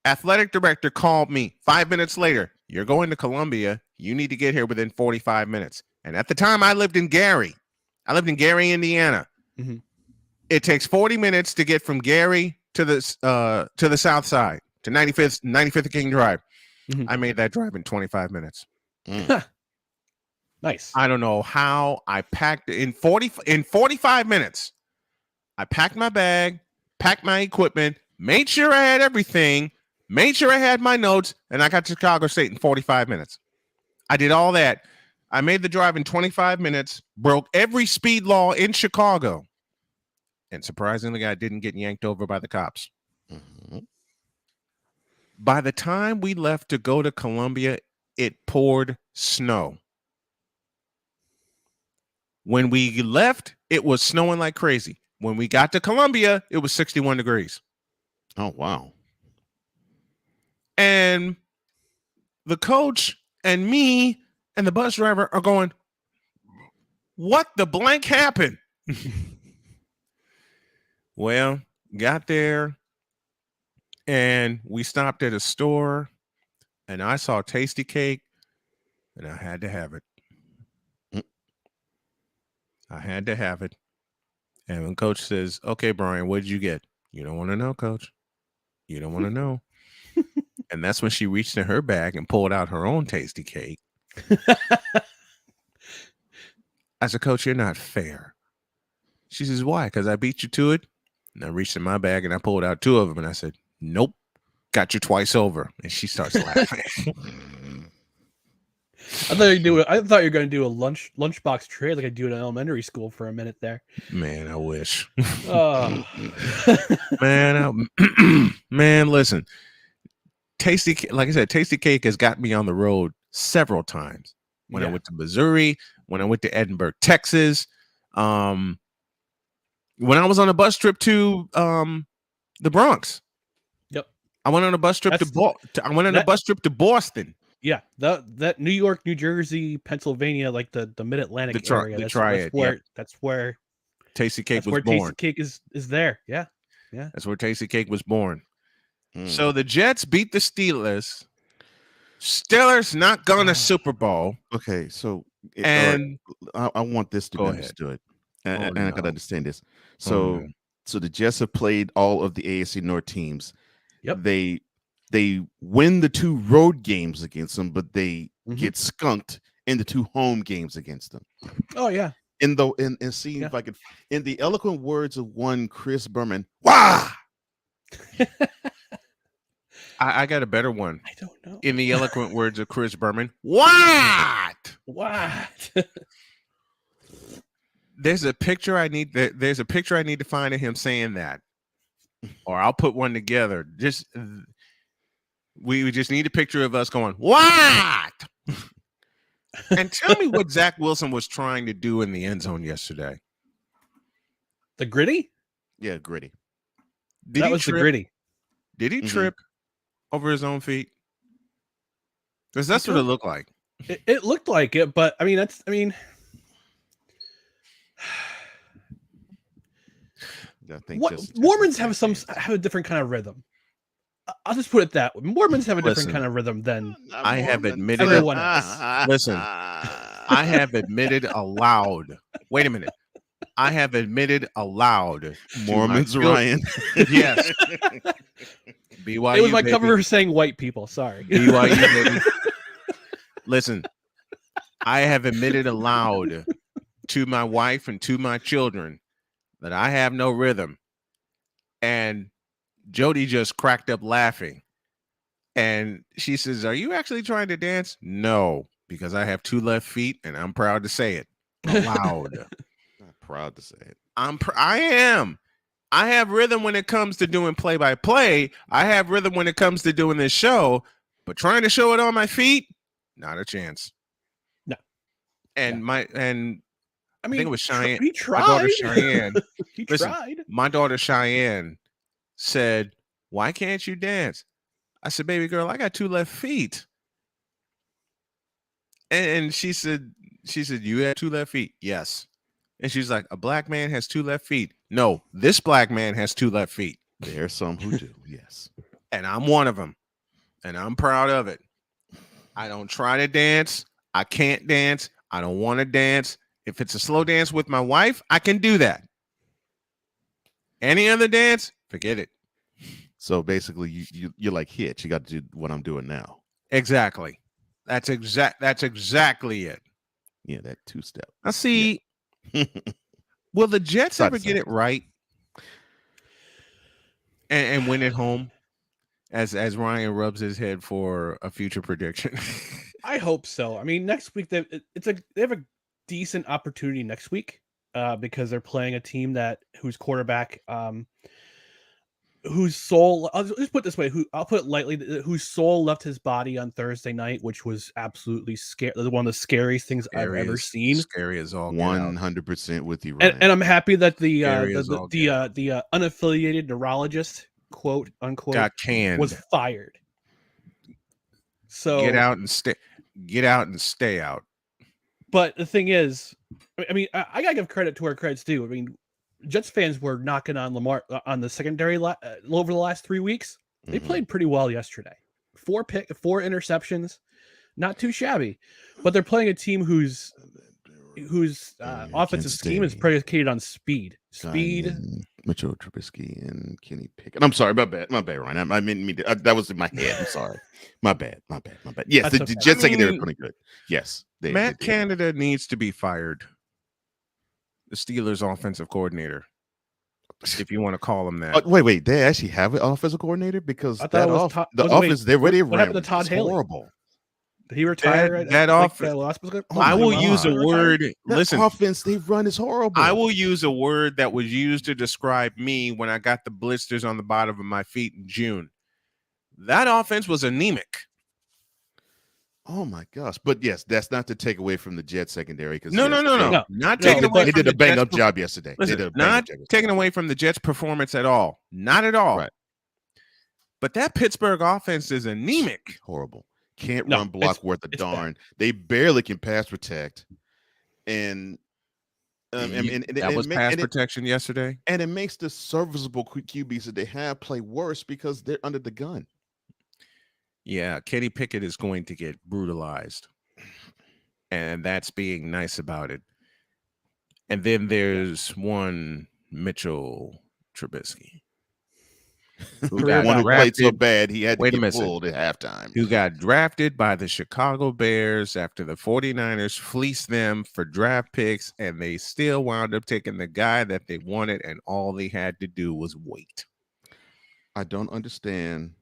Athletic director called me 5 minutes later. You're going to Columbia. You need to get here within 45 minutes. And at the time, I lived in Gary. Indiana. Mm-hmm. It takes 40 minutes to get from Gary to the south side, to 95th King Drive. Mm-hmm. I made that drive in 25 minutes. Nice. I don't know how I packed in 45 minutes. I packed my bag, packed my equipment, made sure I had everything, made sure I had my notes, and I got to Chicago State in 45 minutes. I did all that. I made the drive in 25 minutes, broke every speed law in Chicago, and surprisingly, I didn't get yanked over by the cops. Mm-hmm. By the time we left to go to Columbia, it poured snow. When we left, it was snowing like crazy. When we got to Columbia, it was 61 degrees. Oh, wow. And the coach and me and the bus driver are going, what the blank happened? Well, got there and we stopped at a store and I saw Tasty Cake and I had to have it. I had to have it. And when coach says, okay, Brian, what did you get? You don't want to know, coach. You don't want to know. And that's when she reached in her bag and pulled out her own Tasty Cake. I said, Coach, you're not fair. She says, why? Because I beat you to it. And I reached in my bag and I pulled out two of them. And I said, nope, got you twice over. And she starts laughing. I thought you were going to do a lunchbox trade like I do in elementary school for a minute there. Man, I wish. Oh. Man, listen. Like I said, Tasty Cake has got me on the road several times. When I went to Missouri, when I went to Edinburgh, Texas, when I was on a bus trip to the Bronx. Yep. I went on a bus trip to Boston. Yeah, that New York, New Jersey, Pennsylvania, like the Mid-Atlantic area. That's where Tasty Cake was born. Tasty Cake is there. Yeah. That's where Tasty Cake was born. So the Jets beat the Steelers. Steelers not going to Super Bowl. Okay, so and I want this to be understood, and I gotta understand this. So the Jets have played all of the AFC North teams. Yep. They win the two road games against them, but they get skunked in the two home games against them. Oh yeah. If I could, in the eloquent words of one Chris Berman, wah. I got a better one. I don't know. In the eloquent words of Chris Berman, what? There's a picture I need to find of him saying that, or I'll put one together. We just need a picture of us going, what? And tell me what Zach Wilson was trying to do in the end zone yesterday. The gritty? Yeah, gritty. That was the gritty. Did he trip over his own feet? Because that's what it looked like. It looked like it, but I think Mormons have a different kind of rhythm. I'll just put it that way. Mormons have a different Listen, kind of rhythm than I have admitted everyone else. Listen, I have admitted aloud. Wait a minute. I have admitted aloud. Mormons, Ryan. Yes. BYU. It was my baby. cover for saying white people. Sorry. BYU, baby. Listen, I have admitted aloud to my wife and to my children that I have no rhythm. And Jody just cracked up laughing. And she says, "Are you actually trying to dance?" No, because I have 2 left feet and I'm proud to say it aloud. Not proud to say it. I am. I have rhythm when it comes to doing play-by-play. I have rhythm when it comes to doing this show, but trying to show it on my feet, not a chance. No. And I think it was Cheyenne. He tried. My daughter Cheyenne. Listen, tried. My daughter Cheyenne said, "Why can't you dance?" I said, "Baby girl, I got 2 left feet." And she said, "You have 2 left feet?" Yes. And she's like, "A black man has 2 left feet." No, this black man has 2 left feet. There are some who do, yes. And I'm one of them. And I'm proud of it. I don't try to dance. I can't dance. I don't want to dance. If it's a slow dance with my wife, I can do that. Any other dance, forget it. So basically, you're like Hitch. You got to do what I'm doing now. Exactly. That's exactly it. Yeah, that 2-step. I see. Yeah. Will the Jets ever get it right and win at home? As Ryan rubs his head for a future prediction. I hope so. I mean, next week they have a decent opportunity next week because they're playing a team whose quarterback whose soul, I'll just put it this way, I'll put it lightly, whose soul left his body on Thursday night, which was absolutely scary. One of the scariest things I've ever seen. Scary as all. 100% with you, Ryan. And I'm happy that the unaffiliated neurologist, quote unquote, got canned, was fired. So get out and stay out. But the thing is, I mean, I gotta give credit to where credit's due. I mean, Jets fans were knocking on Lamar on the secondary over the last 3 weeks. They played pretty well yesterday. 4 interceptions, not too shabby. But they're playing a team whose offensive scheme is predicated on speed. Mitchell Trubisky and Kenny Pickett. I'm sorry, my bad, Ryan. I mean, that was in my head. I'm sorry, my bad. Yes, the Jets secondary are pretty good. Yes, Matt Canada needs to be fired. The Steelers' offensive coordinator, if you want to call him that. Wait, they actually have an offensive coordinator because the offense they already ran. What happened to Todd Haley? Horrible. Did he retire? That offense. I will use a word. Listen, offense they run is horrible. I will use a word that was used to describe me when I got the blisters on the bottom of my feet in June. That offense was anemic. Oh my gosh! But yes, that's not to take away from the Jets secondary because no, not taking away. They did a bang up job yesterday. Listen, not taking away from the Jets' performance at all. Not at all. Right. But that Pittsburgh offense is anemic. Horrible. Can't run block worth a darn. Bad. They barely can pass protect. And that was pass protection yesterday. And it makes the serviceable QBs that they have play worse because they're under the gun. Yeah, Kenny Pickett is going to get brutalized. And that's being nice about it. And then there's one Mitchell Trubisky. Who played so bad he had to get pulled at halftime. Who got drafted by the Chicago Bears after the 49ers fleeced them for draft picks, and they still wound up taking the guy that they wanted, and all they had to do was wait. I don't understand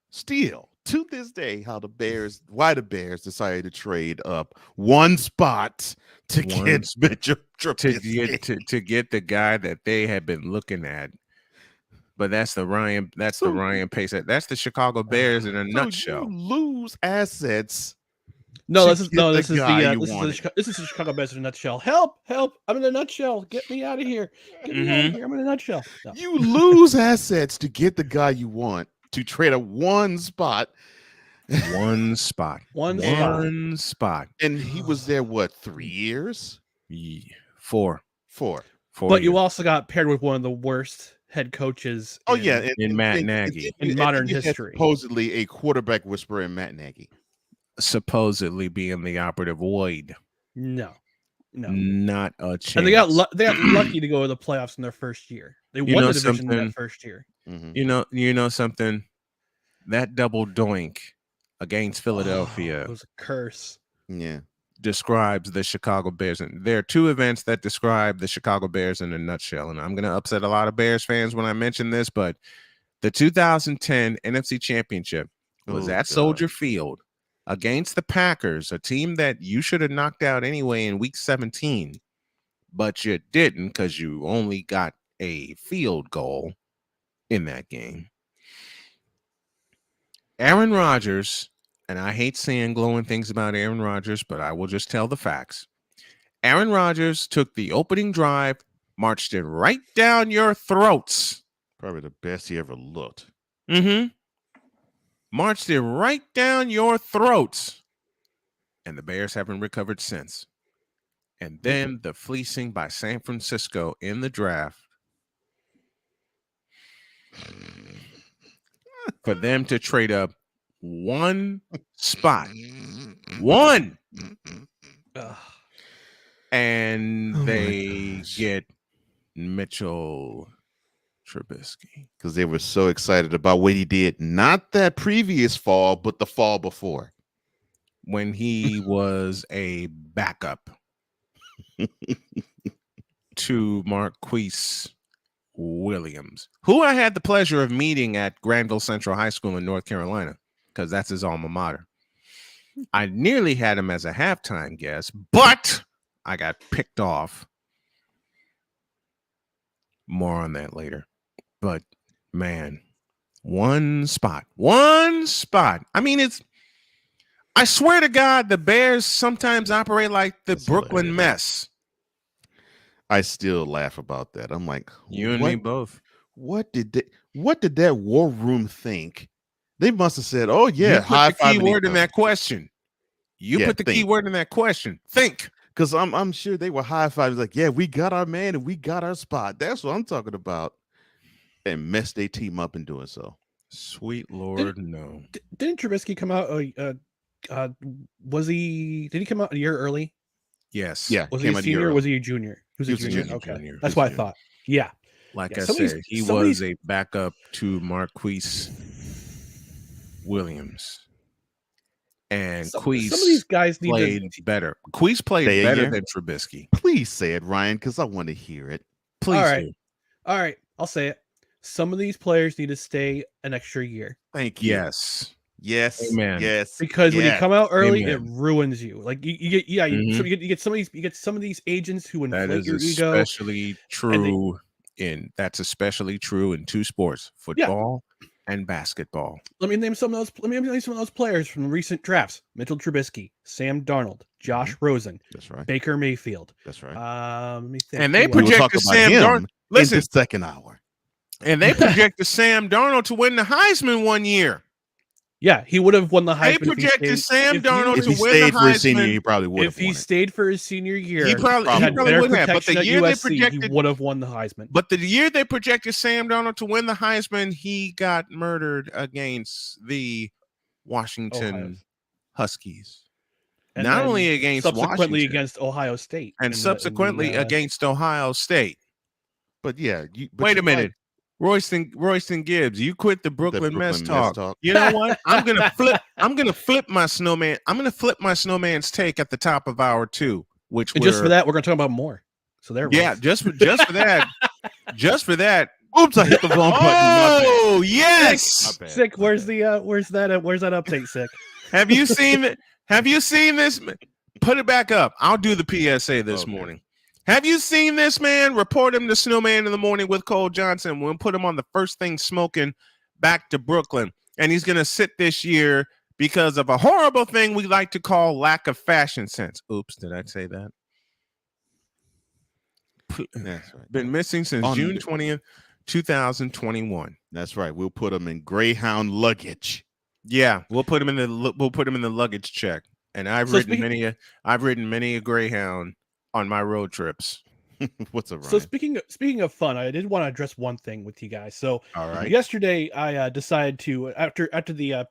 still to this day why the Bears decided to trade up one spot to get Mitchell Trubisky. to get the guy that they had been looking at. But that's the Ryan Pace. That's the Chicago Bears in a nutshell. You lose assets. This is the Chicago Bears in a nutshell. Help! I'm in a nutshell. Get me out of here. Get me out of here. I'm in a nutshell. No. You lose assets to get the guy you want to trade a one spot. One spot. And he was there, 3 years? 4. But you also got paired with one of the worst head coaches. Oh yeah, in Matt Nagy in modern history. Supposedly a quarterback whisperer in Matt Nagy. Supposedly being the operative word. No, not a chance. And they got lucky to go to the playoffs in their first year. They won the division in that first year. Mm-hmm. You know something. That double doink against Philadelphia it was a curse. Yeah, describes the Chicago Bears. And there are two events that describe the Chicago Bears in a nutshell. And I'm going to upset a lot of Bears fans when I mention this, but the 2010 NFC Championship was at Soldier Field against the Packers, a team that you should have knocked out anyway in week 17, but you didn't because you only got a field goal in that game. Aaron Rodgers, and I hate saying glowing things about Aaron Rodgers, but I will just tell the facts. Aaron Rodgers took the opening drive, marched it right down your throats. Probably the best he ever looked. Mm-hmm. Marched it right down your throats. And the Bears haven't recovered since. And then the fleecing by San Francisco in the draft for them to trade up one spot. One. And they get Mitchell Trubisky. Because they were so excited about what he did, not that previous fall, but the fall before. When he was a backup to Marquise Williams, who I had the pleasure of meeting at Granville Central High School in North Carolina, because that's his alma mater. I nearly had him as a halftime guest, but I got picked off. More on that later. But, man, one spot. I mean, I swear to God, the Bears sometimes operate like the Brooklyn mess. I still laugh about that. I'm like, you and me both. What did that war room think? They must have said, "Oh yeah, high five." Keyword in that question. You put the keyword in that question. Think, because I'm sure they were high fives. Like, yeah, we got our man and we got our spot. That's what I'm talking about. And mess their team up in doing so. Sweet Lord, no. Didn't Trubisky come out? Did he come out a year early? Yes. Yeah. Was he a senior or was he a junior? He was a junior. Okay. Junior. That's what I thought. Yeah. Like I said, he was a backup to Marquise Williams. And Queese some of these guys played better. Queese played better than Trubisky. Please say it, Ryan, because I want to hear it. Please do. All right. I'll say it. Some of these players need to stay an extra year. Thank you. Yes. Amen. Yes. Because when you come out early, it ruins you. Like you get some of these agents who inflate your ego. Especially true that's especially true in two sports: football and basketball. Let me name some of those players from recent drafts: Mitchell Trubisky, Sam Darnold, Josh Rosen. That's right. Baker Mayfield. That's right. Let me think. And they projected Sam Darnold. Listen, in the second hour. And they projected Sam Darnold to win the Heisman one year. Yeah, he would have won the Heisman. They projected Sam Darnold to win the Heisman. If he stayed for his senior, he probably would have. If he stayed for his senior year, he probably would have. But the year they projected, he would have won the Heisman. But the year they projected Sam Darnold to win the Heisman, he got murdered against the Washington Huskies. And not only against subsequently Washington, against Ohio State, and subsequently against Ohio State. But yeah, wait a minute. Royston Gibbs, you quit the Brooklyn mess talk. You know what? I'm gonna flip my snowman. I'm gonna flip my snowman's take at the top of hour 2, which just for that, we're gonna talk about more. So there. Yeah, just for that. Just for that. Oops, I hit the wrong button. Oh yes. Sick. Where's that update? Sick. Have you seen this? Put it back up. I'll do the PSA this morning. Have you seen this man? Report him to Snowman in the morning with Cole Johnson. We'll put him on the first thing smoking back to Brooklyn. And he's going to sit this year because of a horrible thing we like to call lack of fashion sense. Oops, did I say that? That's right. Been missing since June 20th, 2021. That's right. We'll put him in Greyhound luggage. Yeah, we'll put him in the luggage check. And I've ridden many a Greyhound on my road trips. What's up, Ryan? So speaking of fun, I did want to address one thing with you guys. So All right. yesterday, I decided to after the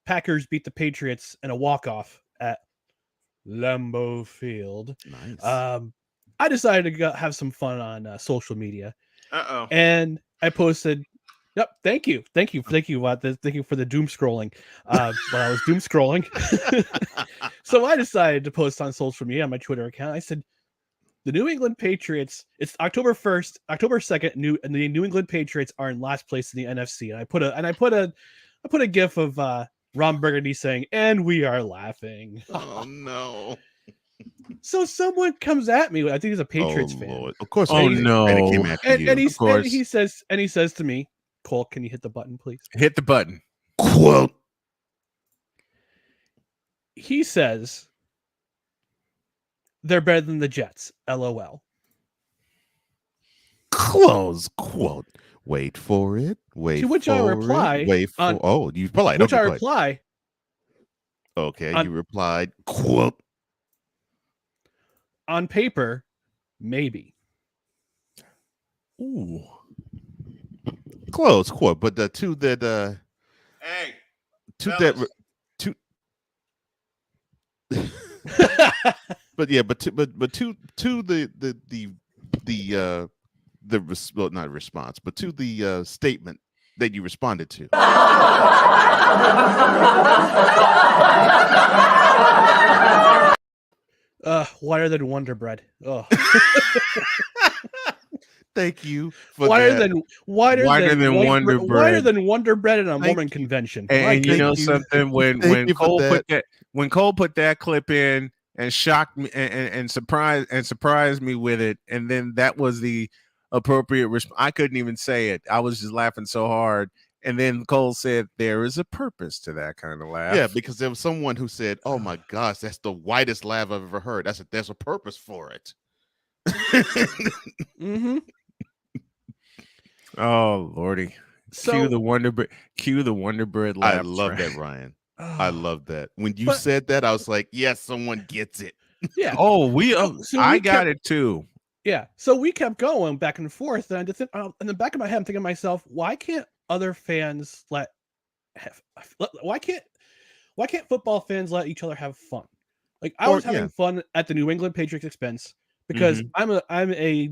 Packers beat the Patriots in a walk-off at Lambeau Field. Nice. I decided to have some fun on social media. Uh-oh. And I posted, yep, thank you for the doom scrolling. While I was doom scrolling. So I decided to post on social media on my Twitter account. I said, the New England Patriots, it's October 2nd, and the New England Patriots are in last place in the NFC. And I put a gif of Ron Burgundy saying, "And we are laughing." Oh no. So someone comes at me. I think he's a Patriots fan. Lord. Of course. Oh no. And he says to me, "Cole, can you hit the button, please?" Hit the button. Quote. He says, "They're better than the Jets." LOL. Close quote. Wait for it. Wait. To which for I reply. It. Wait for. Oh, you replied. Which okay, I reply. Okay, you replied. Quote. On paper, maybe. Ooh. Close quote, but the two that Hey. two fellas. that two. But yeah, but to well, not response, but to the statement that you responded to. Whiter than Wonder Bread. Oh. Thank you for whiter that. than Wonder Bread. Whiter than Wonder Bread in a Mormon convention. And you know something, when Cole put that clip in and shocked me and surprised me with it, and then that was the appropriate response. I couldn't even say it. I was just laughing so hard. And then Cole said, "There is a purpose to that kind of laugh." Yeah, because there was someone who said, "Oh my gosh, that's the whitest laugh I've ever heard." There's a purpose for it. Mm-hmm. Oh Lordy. So, Cue the Wonder Bread laugh. I love that, Ryan. I love that. When you said that, I was like, yes, someone gets it. Yeah. Oh, I got it too. Yeah. So we kept going back and forth, and I just in the back of my head, I'm thinking to myself, why can't other fans why can't football fans let each other have fun? Like I was having fun at the New England Patriots expense because I'm a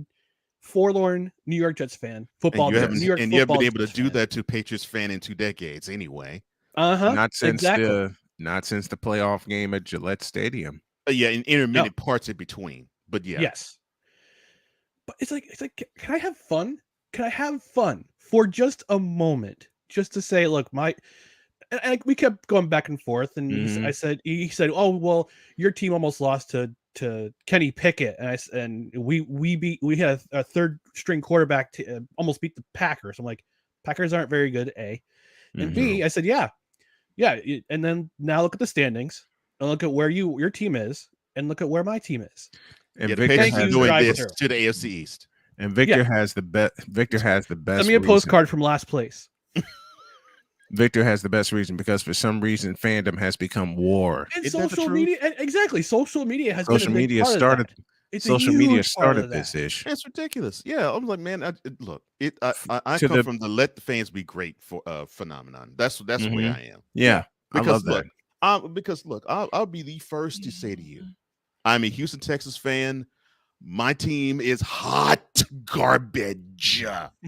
forlorn New York Jets fan. You haven't been able to do that to Patriots fan in 2 decades anyway. Not since the playoff game at Gillette Stadium. Yeah, in intermittent parts in between. But yeah. Yes. But it's like, can I have fun? Can I have fun for just a moment? Just to say, look, and we kept going back and forth, and he said, "Oh, well, your team almost lost to Kenny Pickett," and we had a third string quarterback to almost beat the Packers. I'm like, Packers aren't very good, A, and B. I said, yeah, and then now look at the standings and look at where your team is, and look at where my team is. And Victor is doing this to the AFC East, and Victor has the best. Victor has the best. Send me a postcard from last place. Victor has the best reason because for some reason fandom has become war. And social media, exactly. Social media has social media started. Social media started this ish. It's ridiculous. Yeah, I'm like, man, I come from the let the fans be great for phenomenon. That's the way I am. Yeah, because I love that. I'll be the first to say to you, I'm a Houston, Texas fan. My team is hot garbage.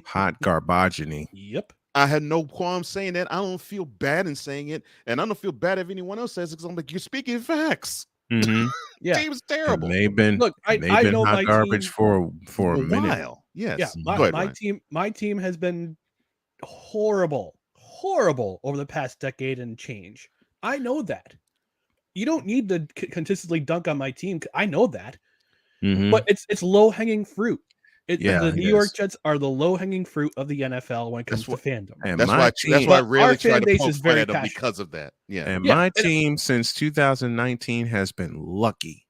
Hot garbaginy. Yep. I had no qualm saying that. I don't feel bad in saying it, and I don't feel bad if anyone else says it because I'm like, you're speaking facts. Yeah, team's terrible. And they've been I know hot garbage for a minute. While. Yes. Yeah, my team has been horrible over the past decade and change. I know that. You don't need to consistently dunk on my team. I know that, but it's low hanging fruit. The New York Jets are the low-hanging fruit of the NFL when it comes to fandom. And that's why I really try to poke fun at them because of that. Yeah. And my team since 2019 has been lucky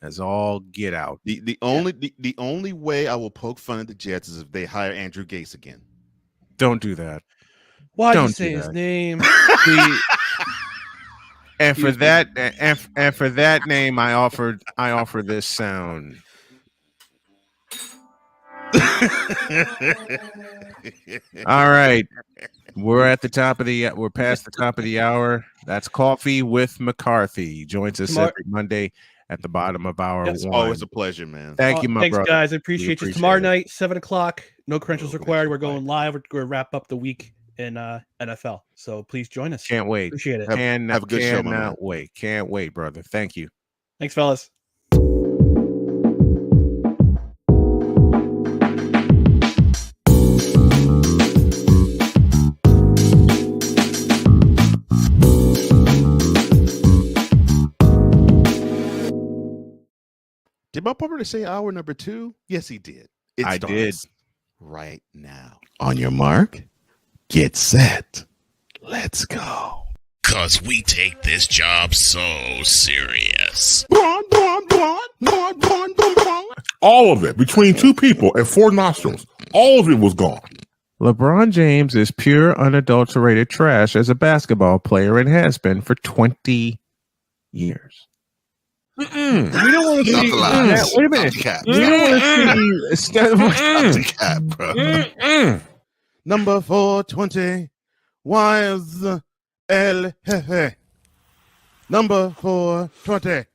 as all get out. The only way I will poke fun at the Jets is if they hire Andrew Gase again. Don't do that. Why don't you say his name? And for that name, I offer this sound. All right. We're at the top of the we're past the top of the hour. That's Coffee with McCarthy. He joins us every Monday at the bottom of hour It's one. always a pleasure, man. Thank you, my thanks, brother. guys. I appreciate you. Tomorrow it. night, 7:00. No credentials required. We're going live. We're going to wrap up the week in NFL. So please join us. Can't wait. Appreciate it. Have a good show, my man. Can't wait, brother. Thank you. Thanks, fellas. Did my partner say hour number 2? Yes, he did. I did. Right now. On your mark, get set. Let's go. Cause we take this job so serious. All of it, between 2 people and 4 nostrils, all of it was gone. LeBron James is pure, unadulterated trash as a basketball player and has been for 20 years. We don't want to see. Wait a minute. We don't want to see. Bro. Number 420. YSL. Number 420.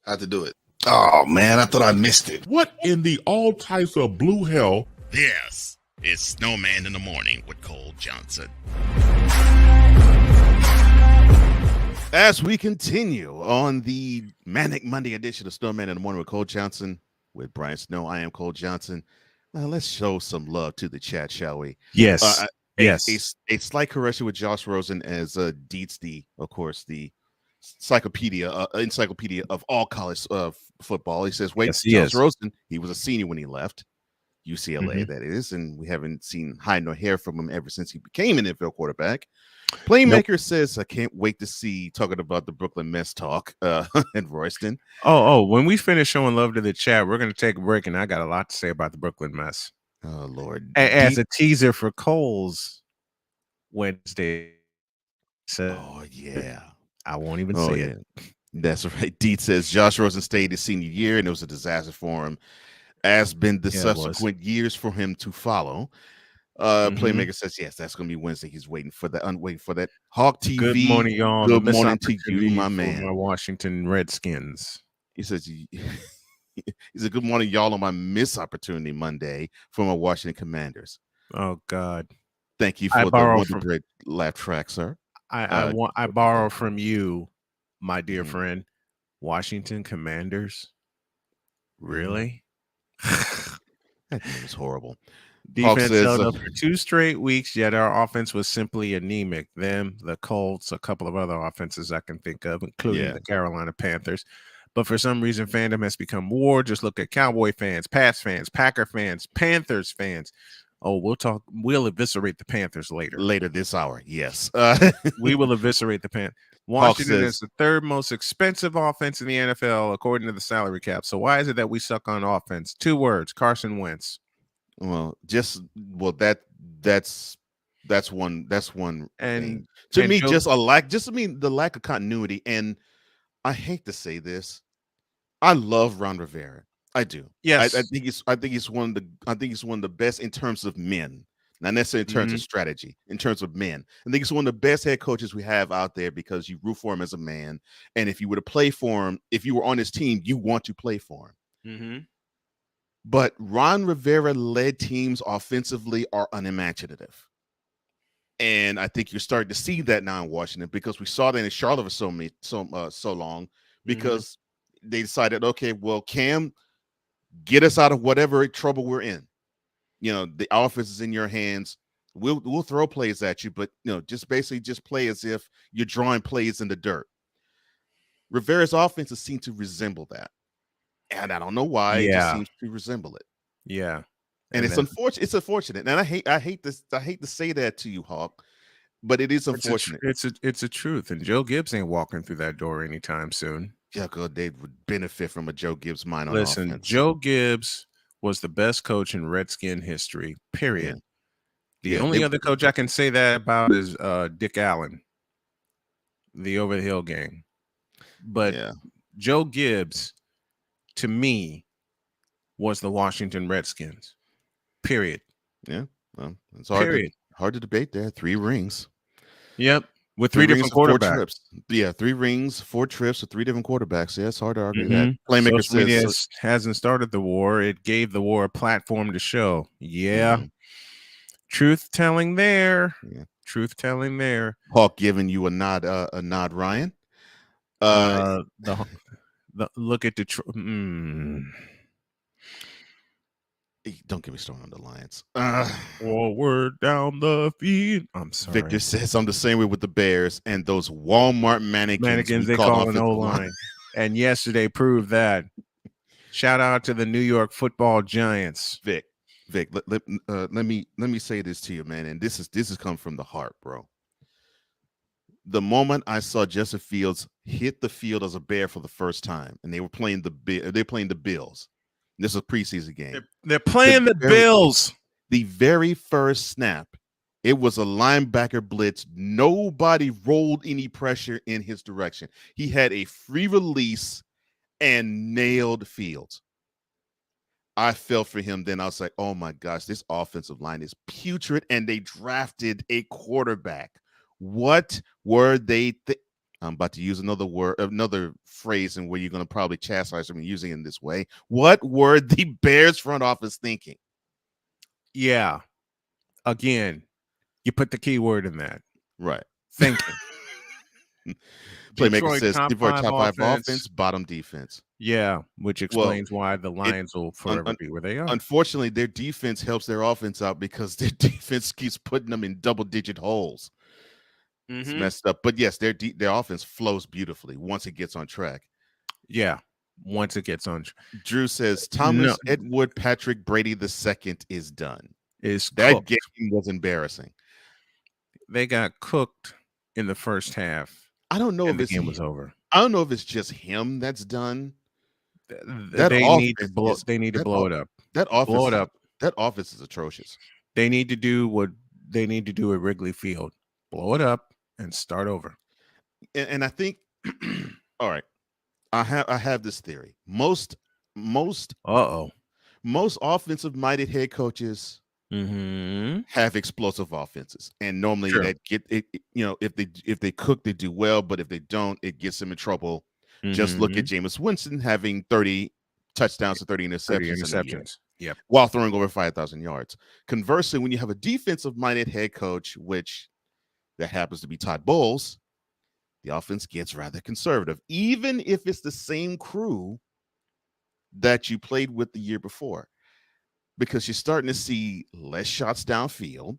I had to do it. Oh, man, I thought I missed it. What in the all types of blue hell? This is Snowman in the Morning with Cole Johnson. As we continue on the Manic Monday edition of Snowman in the Morning with Cole Johnson, with Brian Snow, I am Cole Johnson. Let's show some love to the chat, shall we? Yes. Yes. A slight correction with Josh Rosen as Dietz, of course, the encyclopedia of all college football. He says, wait, Josh Rosen, he was a senior when he left UCLA, that is, and we haven't seen hide nor hair from him ever since he became an NFL quarterback. Playmaker says, I can't wait to see, talking about the Brooklyn Mess talk and Royston. Oh, when we finish showing love to the chat, we're going to take a break, and I got a lot to say about the Brooklyn Mess. Oh, Lord. As a teaser for Cole's Wednesday. Oh, yeah. I won't even say it. That's right. Deet says Josh Rosen stayed his senior year, and it was a disaster for him, as been the subsequent years for him to follow. Playmaker says, yes, that's going to be Wednesday. He's waiting for that. Hawk TV. Good morning, y'all. Good morning to you, my man. My Washington Redskins. He says, he said, good morning, y'all, on my missed opportunity Monday for my Washington Commanders. Oh, God. Thank you for the Wonder Bread laugh track, sir. I borrow from you, my dear friend. Washington Commanders? Really? That name is horrible. Defense held up for 2 straight weeks, yet our offense was simply anemic. Them, the Colts, a couple of other offenses I can think of, including the Carolina Panthers. But for some reason, fandom has become war. Just look at Cowboy fans, Pats fans, Packer fans, Panthers fans. Oh, we'll eviscerate the Panthers later this hour. Yes. We will eviscerate the Panthers. Washington is the 3rd most expensive offense in the NFL, according to the salary cap. So why is it that we suck on offense? 2 words: Carson Wentz. Well, that's one and thing. To me, the lack of continuity. And I hate to say this, I love Ron Rivera. I do. Yes, I think he's one of the best in terms of men, not necessarily in terms of strategy. In terms of men, I think he's one of the best head coaches we have out there because you root for him as a man, and if you were to play for him, if you were on his team, you want to play for him. But Ron Rivera-led teams offensively are unimaginative. And I think you're starting to see that now in Washington because we saw that in Charlotte for so long because they decided, okay, well, Cam, get us out of whatever trouble we're in. You know, the offense is in your hands. We'll throw plays at you, but just play as if you're drawing plays in the dirt. Rivera's offenses seem to resemble that. And I don't know why it just seems to resemble it. Yeah. And it's unfortunate. It's unfortunate. And I hate to say that to you, Hawk, but it is unfortunate. It's a truth. And Joe Gibbs ain't walking through that door anytime soon. Yeah, good. They would benefit from a Joe Gibbs mind on Listen, offense. Joe Gibbs was the best coach in Redskin history, period. The only other coach I can say that about is Dick Allen, the Over the Hill gang. But Joe Gibbs to me was the Washington Redskins. Period. Yeah. Well, it's hard to debate there. 3 rings. Yep. With 3 different quarterbacks. 4 trips. Yeah, 3 rings, 4 trips with 3 different quarterbacks. Yeah, it's hard to argue that. Playmaker Social media says hasn't started the war. It gave the war a platform to show. Yeah. Truth telling there. Yeah. Truth telling there. Hawk giving you a nod, Ryan. The look at Detroit. Don't get me started on the Lions. Forward down the field. I'm sorry. Victor says I'm the same way with the Bears and those Walmart mannequins they call an O-line. And yesterday proved that. Shout out to the New York Football Giants. Vic, let me say this to you, man, and this is come from the heart, bro. The moment I saw Justin Fields hit the field as a Bear for the first time, and they were playing the Bills. This is a preseason game. They're playing the Bills. The very first snap, it was a linebacker blitz. Nobody rolled any pressure in his direction. He had a free release and nailed Fields. I felt for him then. I was like, oh my gosh, this offensive line is putrid, and they drafted a quarterback. What were they I'm about to use another phrase, and where you're going to probably chastise me using it in this way. What were the Bears front office thinking? Yeah. Again, you put the key word in that. Right. Thinking. Playmaker says top 5 offense, bottom defense. Yeah, which explains why the Lions will forever be where they are. Unfortunately, their defense helps their offense out because their defense keeps putting them in double-digit holes. It's messed up, but yes, their offense flows beautifully once it gets on track. Yeah, once it gets on. Drew says Thomas Edward Patrick Brady II is done. That game was embarrassing. They got cooked in the first half. I don't know if the game was over. I don't know if it's just him that's done. They need to blow it up. That offense, blow it up. That offense is atrocious. They need to do what they need to do at Wrigley Field. Blow it up and start over. And I think, all right, I have this theory. Most offensive minded head coaches have explosive offenses, and normally that get it. If they cook, they do well, but if they don't, it gets them in trouble. Just look at Jameis Winston having 30 touchdowns and 30 interceptions. Yep. While throwing over 5,000 yards. Conversely, when you have a defensive minded head coach, which that happens to be Todd Bowles, the offense gets rather conservative, even if it's the same crew that you played with the year before, because you're starting to see less shots downfield.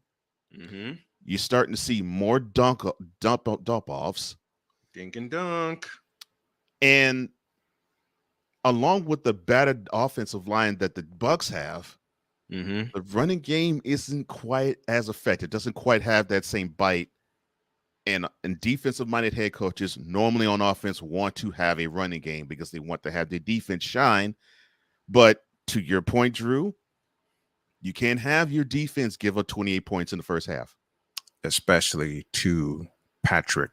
You're starting to see more dump offs, dink and dunk, and along with the battered offensive line that the Bucs have, the running game isn't quite as effective. Doesn't quite have that same bite. And defensive-minded head coaches normally on offense want to have a running game because they want to have their defense shine. But to your point, Drew, you can't have your defense give up 28 points in the first half. Especially to Patrick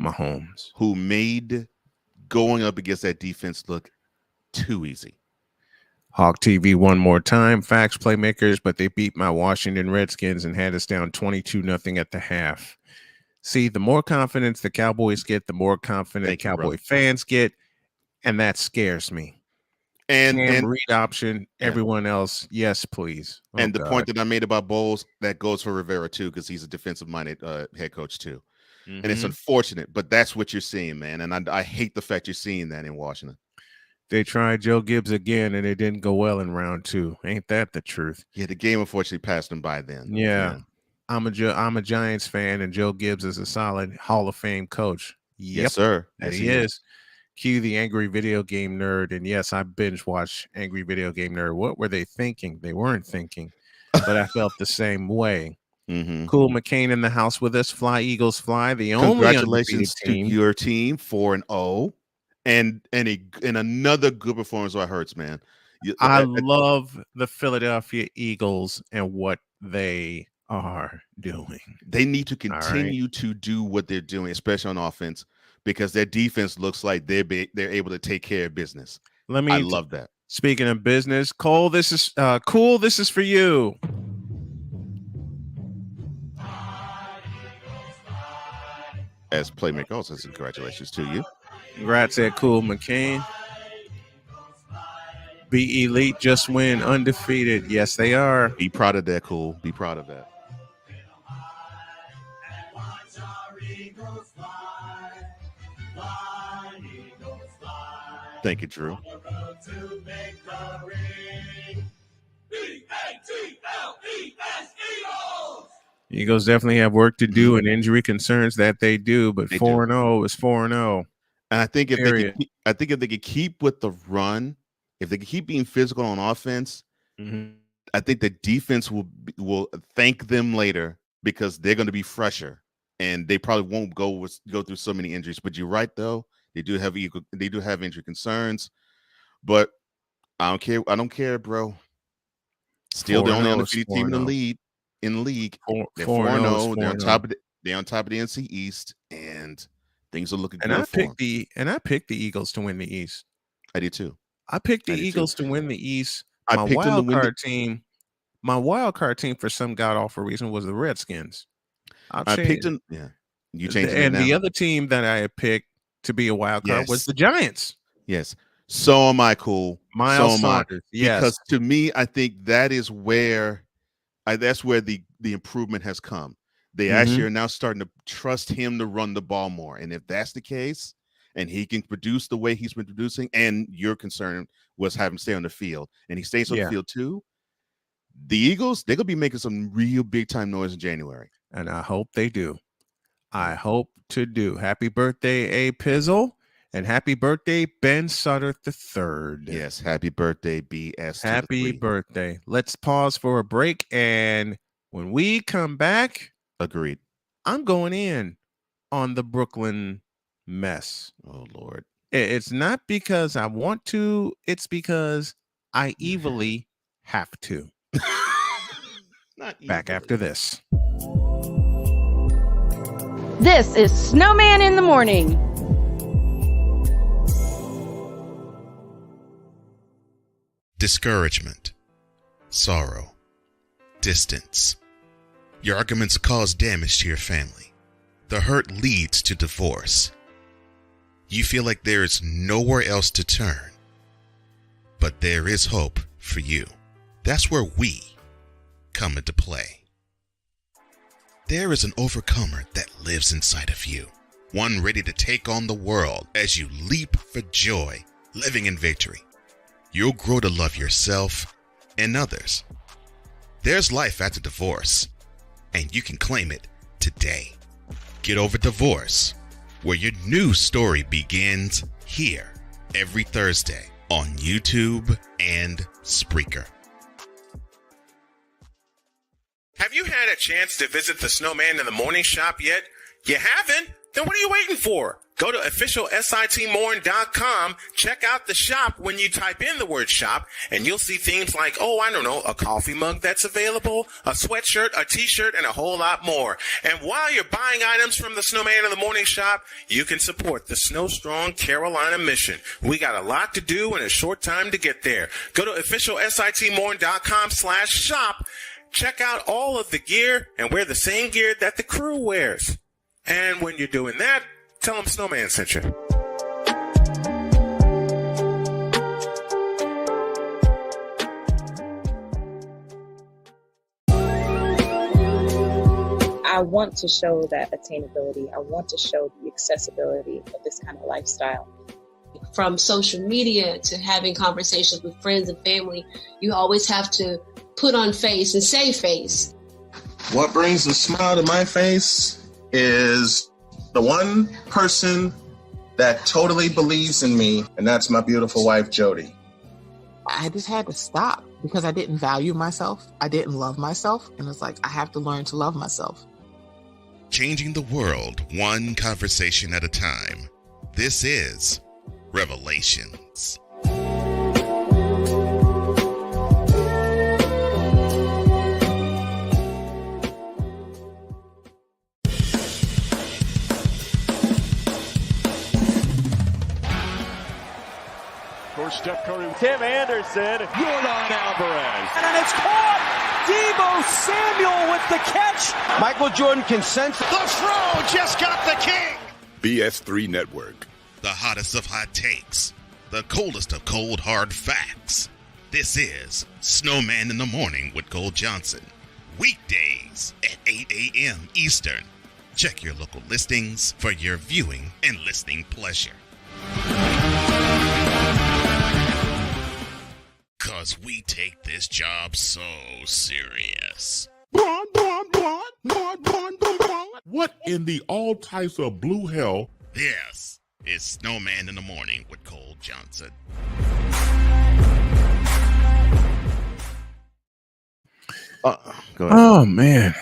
Mahomes, who made going up against that defense look too easy. Hawk TV one more time. Facts, playmakers, but they beat my Washington Redskins and had us down 22-0 at the half. See, the more confidence the Cowboys get, the more confident Cowboy fans get, and that scares me. And read option, everyone else, yes, please. And the point that I made about Bowles, that goes for Rivera too, because he's a defensive-minded head coach too. And it's unfortunate, but that's what you're seeing, man. And I hate the fact you're seeing that in Washington. They tried Joe Gibbs again, and it didn't go well in round 2. Ain't that the truth? Yeah, the game unfortunately passed him by then. Yeah. I'm a Giants fan, and Joe Gibbs is a solid Hall of Fame coach. Yep, yes, sir. That he is. Cue the Angry Video Game Nerd. And yes, I binge watched Angry Video Game Nerd. What were they thinking? They weren't thinking, but I felt the same way. Cool McCain in the house with us. Fly Eagles fly. The only congratulations to your team 4-0, and another good performance by Hurts, man. I love the Philadelphia Eagles and what they are doing. They need to continue to do what they're doing, especially on offense, because their defense looks like they're able to take care of business. I love that. Speaking of business, Cole, this is cool. This is for you. As Playmaker also says, congratulations to you. Congrats at Cool McCain. Be Elite just win undefeated. Yes, they are. Be proud of that, Cool. Be proud of that. Thank you, Drew. Eagles definitely have work to do and injury concerns that they do, but 4-0 is 4-0. And I think if they could keep with the run, if they could keep being physical on offense, I think the defense will thank them later because they're going to be fresher and they probably won't go through so many injuries. But you're right, though. They do have injury concerns, but I don't care, bro. Still the only undefeated team in the league. They're 4-0. They're on top of the NC East, and things are looking good. I picked the Eagles to win the East. I did too. I picked the Eagles to win the East. My wild card team for some god awful reason was the Redskins. I picked them. Yeah, you changed it. And now. The other team that I had picked to be a wild card was the Giants. Yes. So am I, Cool. Miles Sanders. Yes. Because to me, I think that is where the improvement has come. They actually are now starting to trust him to run the ball more. And if that's the case, and he can produce the way he's been producing, and your concern was have him stay on the field, and he stays on the field too, the Eagles, they're going to be making some real big-time noise in January. And I hope they do. I hope to do. Happy birthday, A. Pizzle. And happy birthday, Ben Sutter III. Yes, happy birthday, BS. Happy birthday. Let's pause for a break. And when we come back, agreed, I'm going in on the Brooklyn mess. Oh, Lord. It's not because I want to. It's because I evilly have to. Back after this. This is Snowman in the Morning. Discouragement, sorrow, distance. Your arguments cause damage to your family. The hurt leads to divorce. You feel like there is nowhere else to turn. But there is hope for you. That's where we come into play. There is an overcomer that lives inside of you. One ready to take on the world as you leap for joy, living in victory. You'll grow to love yourself and others. There's life after divorce, and you can claim it today. Get Over Divorce, where your new story begins here every Thursday on YouTube and Spreaker. Have you had a chance to visit the Snowman in the Morning shop yet? You haven't? Then what are you waiting for? Go to officialsitmorn.com, check out the shop when you type in the word shop, and you'll see things like, a coffee mug that's available, a sweatshirt, a t-shirt, and a whole lot more. And while you're buying items from the Snowman in the Morning shop, you can support the Snow Strong Carolina mission. We got a lot to do and a short time to get there. Go to officialsitmorn.com/shop, check out all of the gear, and wear the same gear that the crew wears. And when you're doing that, tell them Snowman sent you. I want to show that attainability. I want to show the accessibility of this kind of lifestyle. From social media to having conversations with friends and family, you always have to put on face and say face. What brings a smile to my face is the one person that totally believes in me, and that's my beautiful wife, Jody. I just had to stop because I didn't value myself. I didn't love myself. And it's like, I have to learn to love myself. Changing the world one conversation at a time. This is Revelations. course, Steph Curry. Tim Anderson. Jordan Alvarez. And it's caught. Debo Samuel with the catch. Michael Jordan can sense. The throw just got the king. BS3 Network. The hottest of hot takes. The coldest of cold, hard facts. This is Snowman in the Morning with Cole Johnson. Weekdays at 8 a.m. Eastern. Check your local listings for your viewing and listening pleasure. Because we take this job so serious. What in the all types of blue hell? This is Snowman in the Morning with Cole Johnson. Go ahead. Oh, man.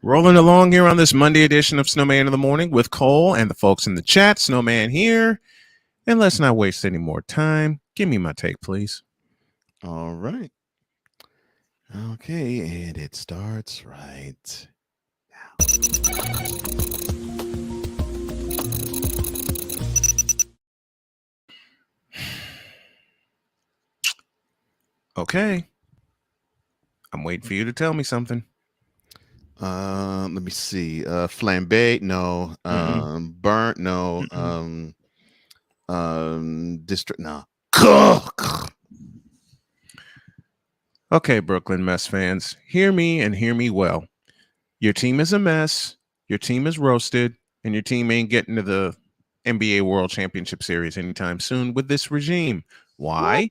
Rolling along here on this Monday edition of Snowman in the Morning with Cole and the folks in the chat. Snowman here. And let's not waste any more time. Give me my take, please. All right. Okay, and it starts right now. Okay. I'm waiting for you to tell me something. Let me see. Flambe, no. Burnt, no. District, no. Okay, Brooklyn Mess fans, hear me and hear me well. Your team is a mess, your team is roasted, and your team ain't getting to the NBA World Championship Series anytime soon with this regime. Why?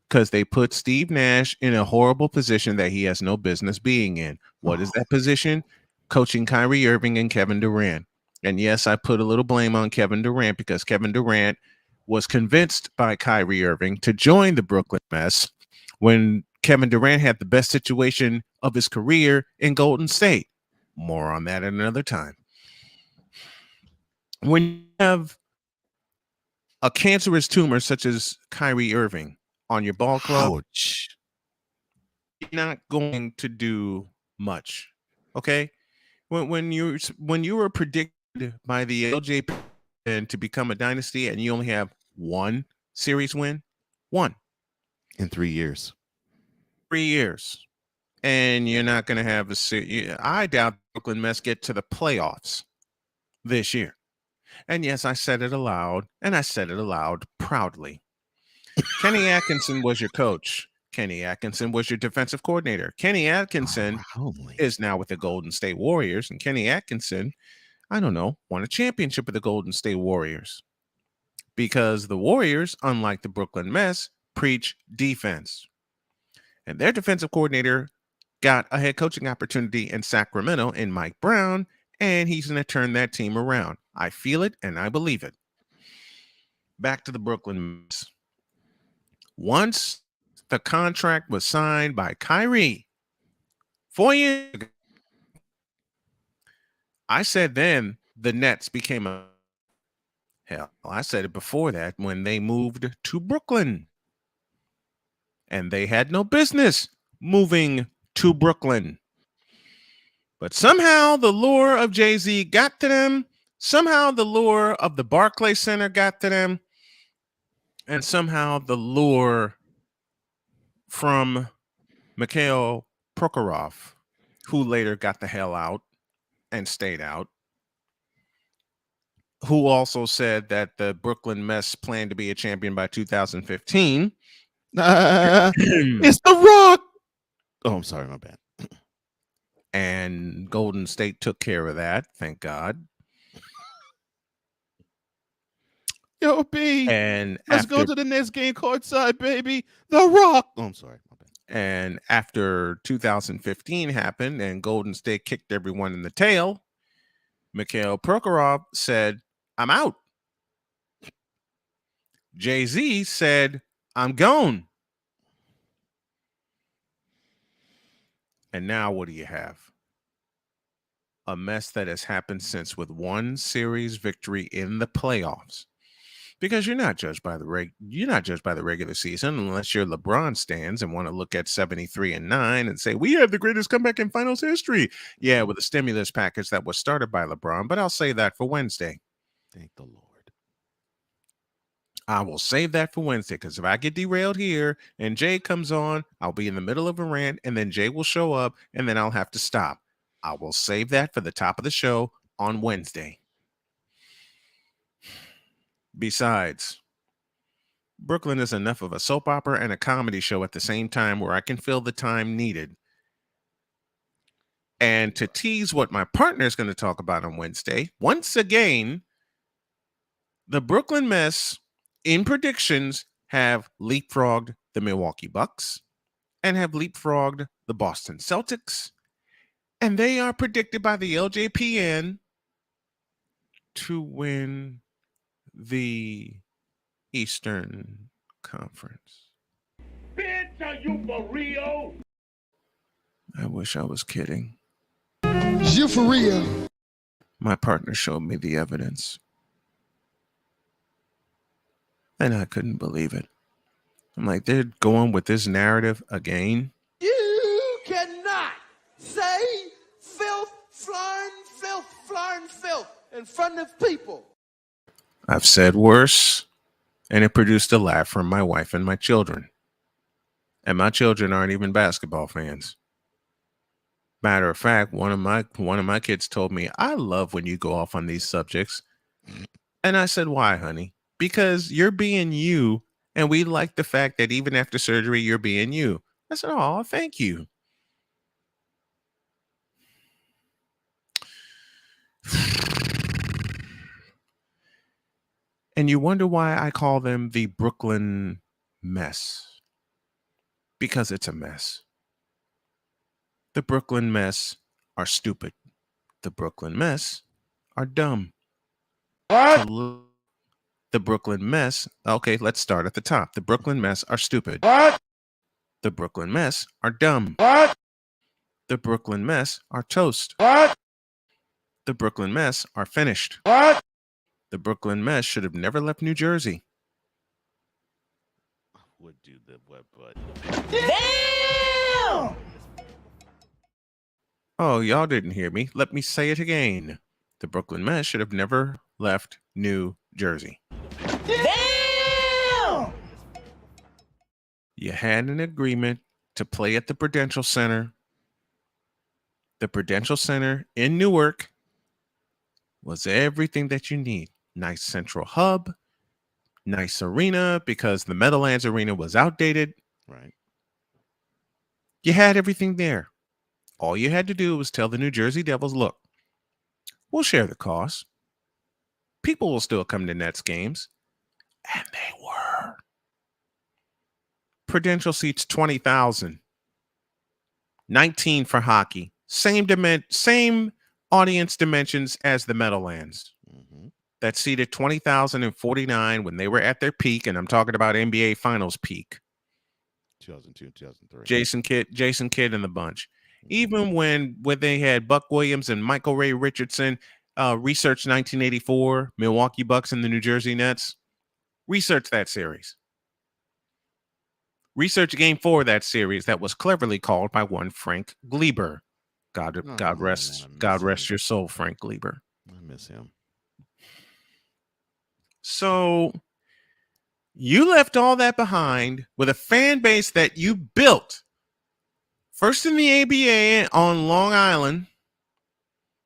Because they put Steve Nash in a horrible position that he has no business being in. What is that position? Coaching Kyrie Irving and Kevin Durant. And yes, I put a little blame on Kevin Durant because Kevin Durant was convinced by Kyrie Irving to join the Brooklyn Mess when Kevin Durant had the best situation of his career in Golden State. More on that at another time. When you have a cancerous tumor such as Kyrie Irving on your ball club, Ouch. you're not going to do much. Okay? When you were predicted by the LJP to become a dynasty and you only have one series win, one In 3 years. 3 years, and you're not going to have I doubt Brooklyn Mets get to the playoffs this year. And yes, I said it aloud, and I said it aloud proudly. Kenny Atkinson was your coach. Kenny Atkinson was your defensive coordinator. Kenny Atkinson is now with the Golden State Warriors, and Kenny Atkinson, I don't know, won a championship with the Golden State Warriors because the Warriors, unlike the Brooklyn Mets, preach defense. And their defensive coordinator got a head coaching opportunity in Sacramento in Mike Brown, and he's going to turn that team around. I feel it, and I believe it. Back to the Brooklyn Mets. Once the contract was signed by Kyrie 4 years ago, I said then the Nets became a... Hell, I said it before that when they moved to Brooklyn. And they had no business moving to Brooklyn. But somehow the lure of Jay-Z got to them. Somehow the lure of the Barclays Center got to them. And somehow the lure from Mikhail Prokhorov, who later got the hell out and stayed out, who also said that the Brooklyn Mets planned to be a champion by 2015. It's The Rock. Oh, I'm sorry, my bad. And Golden State took care of that, thank God. Yo, B. And let's go to the next game courtside, baby. The Rock. Oh, I'm sorry, my bad. And after 2015 happened and Golden State kicked everyone in the tail, Mikhail Prokhorov said, I'm out. Jay-Z said, I'm gone. And now what do you have? A mess that has happened since with one series victory in the playoffs. Because you're not judged by the regular season unless you're LeBron stans and want to look at 73-9 and say we have the greatest comeback in finals history. Yeah, with a stimulus package that was started by LeBron, but I'll say that for Wednesday. Thank the Lord. I will save that for Wednesday, because if I get derailed here and Jay comes on, I'll be in the middle of a rant, and then Jay will show up, and then I'll have to stop. I will save that for the top of the show on Wednesday. Besides, Brooklyn is enough of a soap opera and a comedy show at the same time where I can fill the time needed. And to tease what my partner is going to talk about on Wednesday, once again, the Brooklyn Mess in predictions have leapfrogged the Milwaukee Bucks and have leapfrogged the Boston Celtics. And they are predicted by the LJPN to win the Eastern Conference. Bitch, are you for real? I wish I was kidding. You for real? My partner showed me the evidence, and I couldn't believe it. I'm like, they're going with this narrative again? You cannot say filth, flying filth in front of people. I've said worse, and it produced a laugh from my wife and my children. And my children aren't even basketball fans. Matter of fact, one of my kids told me, I love when you go off on these subjects. And I said, why, honey? Because you're being you, and we like the fact that even after surgery, you're being you. I said, oh, thank you. And you wonder why I call them the Brooklyn Mess. Because it's a mess. The Brooklyn Mess are stupid. The Brooklyn Mess are dumb. What? The Brooklyn Mess. Okay, let's start at the top. The Brooklyn Mess are stupid. What? The Brooklyn Mess are dumb. What? The Brooklyn Mess are toast. What? The Brooklyn Mess are finished. What? The Brooklyn Mess should have never left New Jersey. Would do the web butt. Damn! Oh, y'all didn't hear me. Let me say it again. The Brooklyn Mess should have never left New Jersey. Damn! You had an agreement to play at the Prudential Center. The Prudential Center in Newark was everything that you need. Nice central hub, nice arena, because the Meadowlands Arena was outdated. Right. You had everything there. All you had to do was tell the New Jersey Devils, look, we'll share the cost. People will still come to Nets games. And they were. Prudential seats 20,000. 19 for hockey. Same audience dimensions as the Meadowlands. Mm-hmm. That seated 20,049 when they were at their peak, and I'm talking about NBA Finals peak. 2002, 2003. Jason Kidd and the bunch. Even when they had Buck Williams and Michael Ray Richardson, research 1984, Milwaukee Bucks and the New Jersey Nets. Research that series. Research Game 4 of that series that was cleverly called by one Frank Gleber. God rest your soul, Frank Gleber. I miss him. So you left all that behind with a fan base that you built. First in the ABA on Long Island,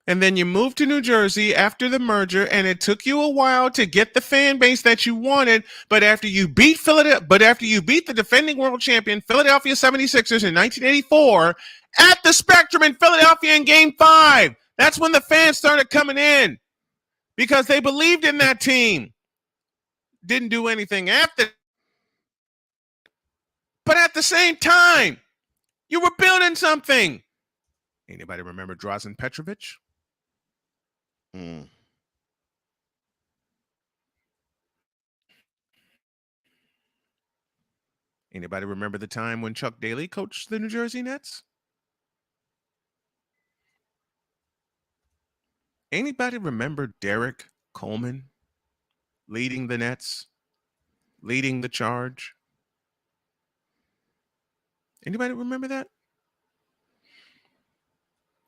and then you moved to New Jersey after the merger, and it took you a while to get the fan base that you wanted. But after you beat the defending world champion Philadelphia 76ers in 1984 at the Spectrum in Philadelphia in Game 5, that's when the fans started coming in because they believed in that team. Didn't do anything after, but at the same time, you were building something. Anybody remember Drazen Petrovic? Anybody remember the time when Chuck Daly coached the New Jersey Nets? Anybody remember Derek Coleman leading the Nets, leading the charge? Anybody remember that?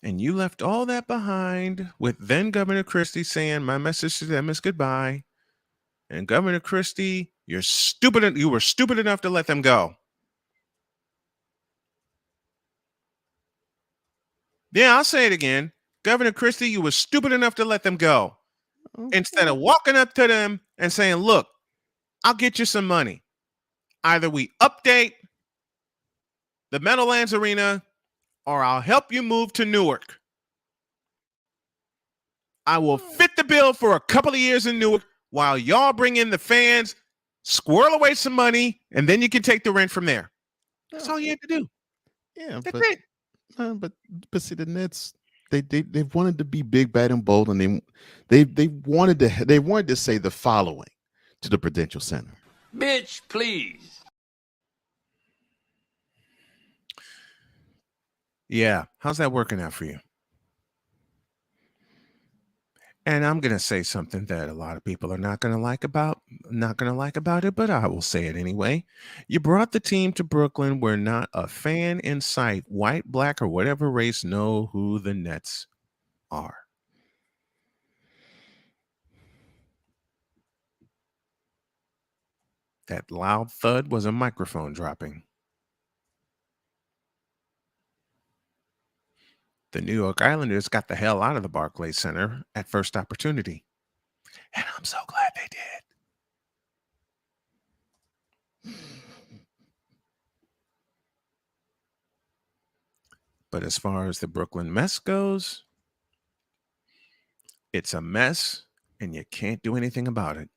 And you left all that behind with then Governor Christie saying, my message to them is goodbye. And Governor Christie, you were stupid enough to let them go. Yeah, I'll say it again. Governor Christie, you were stupid enough to let them go. Okay. Instead of walking up to them and saying, look, I'll get you some money. Either we update the Meadowlands Arena or I'll help you move to Newark. I will fit the bill for a couple of years in Newark while y'all bring in the fans, squirrel away some money, and then you can take the rent from there. That's all you had to do. Yeah, that's it. But see, the Nets, they wanted to be big, bad, and bold, and they wanted to say the following to the Prudential Center. Bitch, please. Yeah, how's that working out for you? And I'm going to say something that a lot of people are not going to like about it, but I will say it anyway. You brought the team to Brooklyn where not a fan in sight, white, black, or whatever race, know who the Nets are. That loud thud was a microphone dropping. The New York Islanders got the hell out of the Barclays Center at first opportunity. And I'm so glad they did. But as far as the Brooklyn mess goes, it's a mess and you can't do anything about it.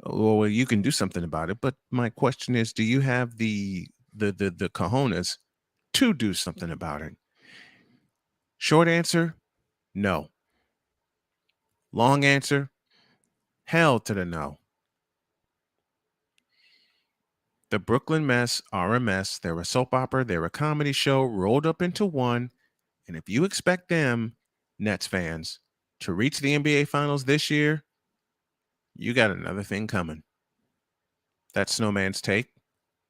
Well, you can do something about it, but my question is, do you have the cojones to do something about it? Short answer, no. Long answer, hell to the no. The Brooklyn mess are a mess. They're a soap opera. They're a comedy show rolled up into one. And if you expect them, Nets fans, to reach the NBA Finals this year, you got another thing coming. That's Snowman's take.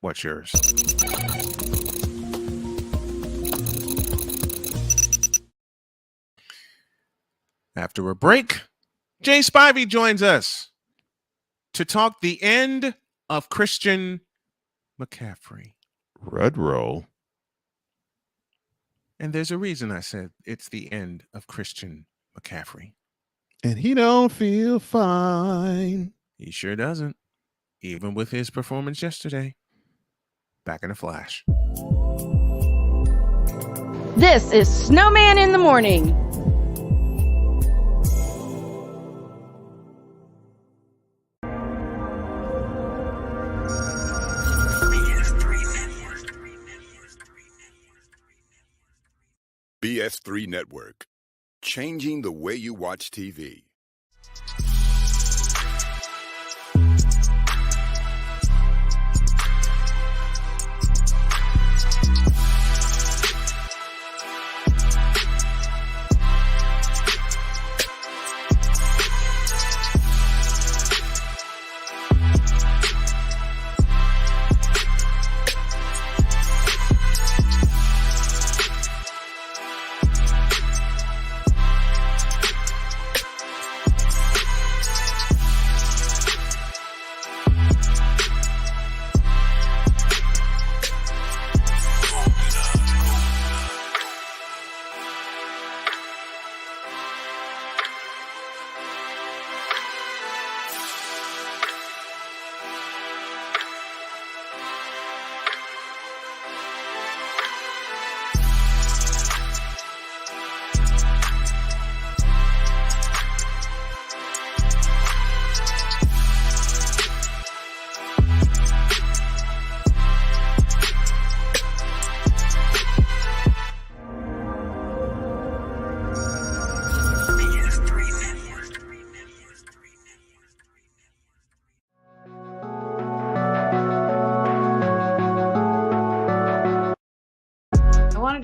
What's yours? After a break, Jay Spivey joins us to talk the end of Christian McCaffrey. Red roll. And there's a reason I said it's the end of Christian McCaffrey. And he don't feel fine. He sure doesn't, even with his performance yesterday. Back in a flash. This is Snowman in the Morning. BS3 Network, changing the way you watch TV.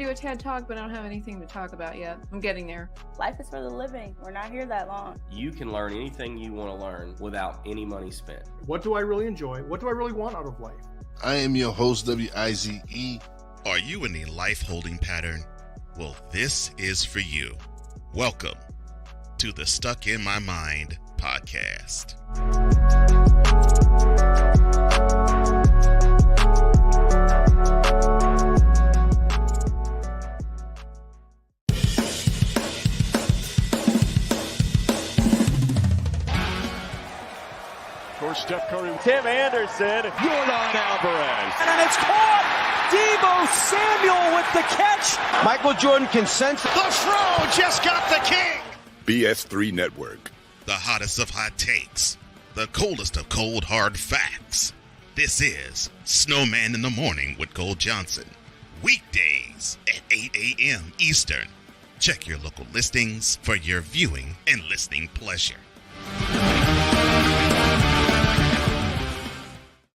A TED Talk, but I don't have anything to talk about yet. I'm getting there. Life is for the living. We're not here that long. You can learn anything you want to learn without any money spent. What do I really enjoy? What do I really want out of life? I am your host, WIZE. Are you in a life holding pattern? Well, this is for you. Welcome to the Stuck in My Mind podcast. Steph Curry, Tim Anderson, Jordan Alvarez, and it's caught. Debo Samuel with the catch. Michael Jordan can sense. The Fro just got the king. BS3 Network. The hottest of hot takes. The coldest of cold hard facts. This is Snowman in the Morning with Cole Johnson. Weekdays at 8 a.m. Eastern. Check your local listings for your viewing and listening pleasure.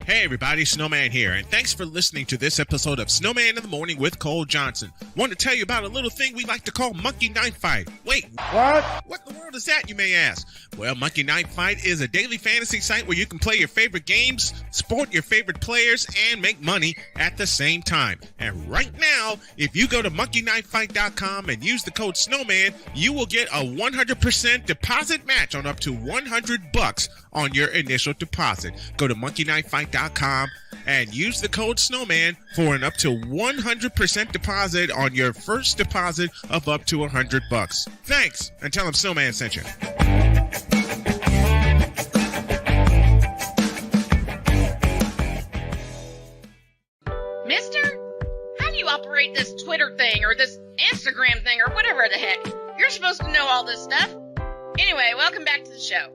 Hey everybody, Snowman here, and thanks for listening to this episode of Snowman in the Morning with Cole Johnson. Want to tell you about a little thing we like to call Monkey Knife Fight. Wait, what in the world is that, you may ask? Well, Monkey Knife Fight is a daily fantasy site where you can play your favorite games, support your favorite players, and make money at the same time. And right now, if you go to monkeyknifefight.com and use the code Snowman, you will get a 100% deposit match on up to $100 on your initial deposit. Go to monkeyknifefight.com and use the code Snowman for an up to 100% deposit on your first deposit of up to $100. Thanks, and tell them Snowman sent you. Mister, how do you operate this Twitter thing or this Instagram thing or whatever the heck? You're supposed to know all this stuff. Anyway, welcome back to the show.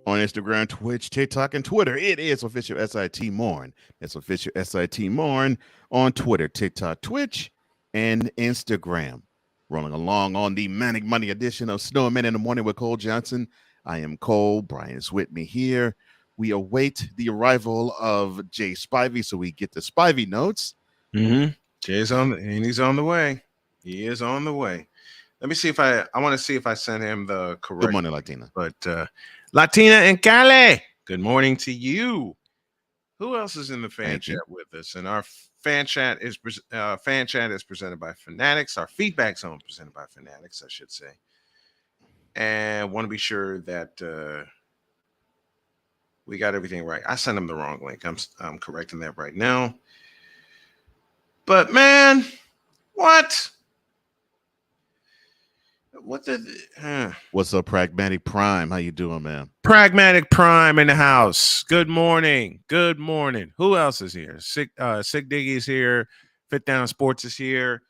On Instagram, Twitch, TikTok, and Twitter, it is official SIT Morn. It's official SIT Morn on Twitter, TikTok, Twitch, and Instagram. Rolling along on the Manic Money edition of Snowman in the Morning with Cole Johnson. I am Cole. Brian's with me here. We await the arrival of Jay Spivey, so we get the Spivey notes. Mm-hmm. Jay's he's on the way. He is on the way. Let me see if I want to see if I sent him the correct. Good morning, Latina. But Latina and Cali, good morning to you. Who else is in the fan chat with us? And our fan chat is presented by Fanatics. Our feedback zone presented by Fanatics, I should say. And want to be sure that we got everything right. I sent him the wrong link. I'm correcting that right now. But man, what? What's up, Pragmatic Prime? How you doing, man? Pragmatic Prime in the house. Good morning. Good morning. Who else is here? Sig Diggy is here. Fit Down Sports is here.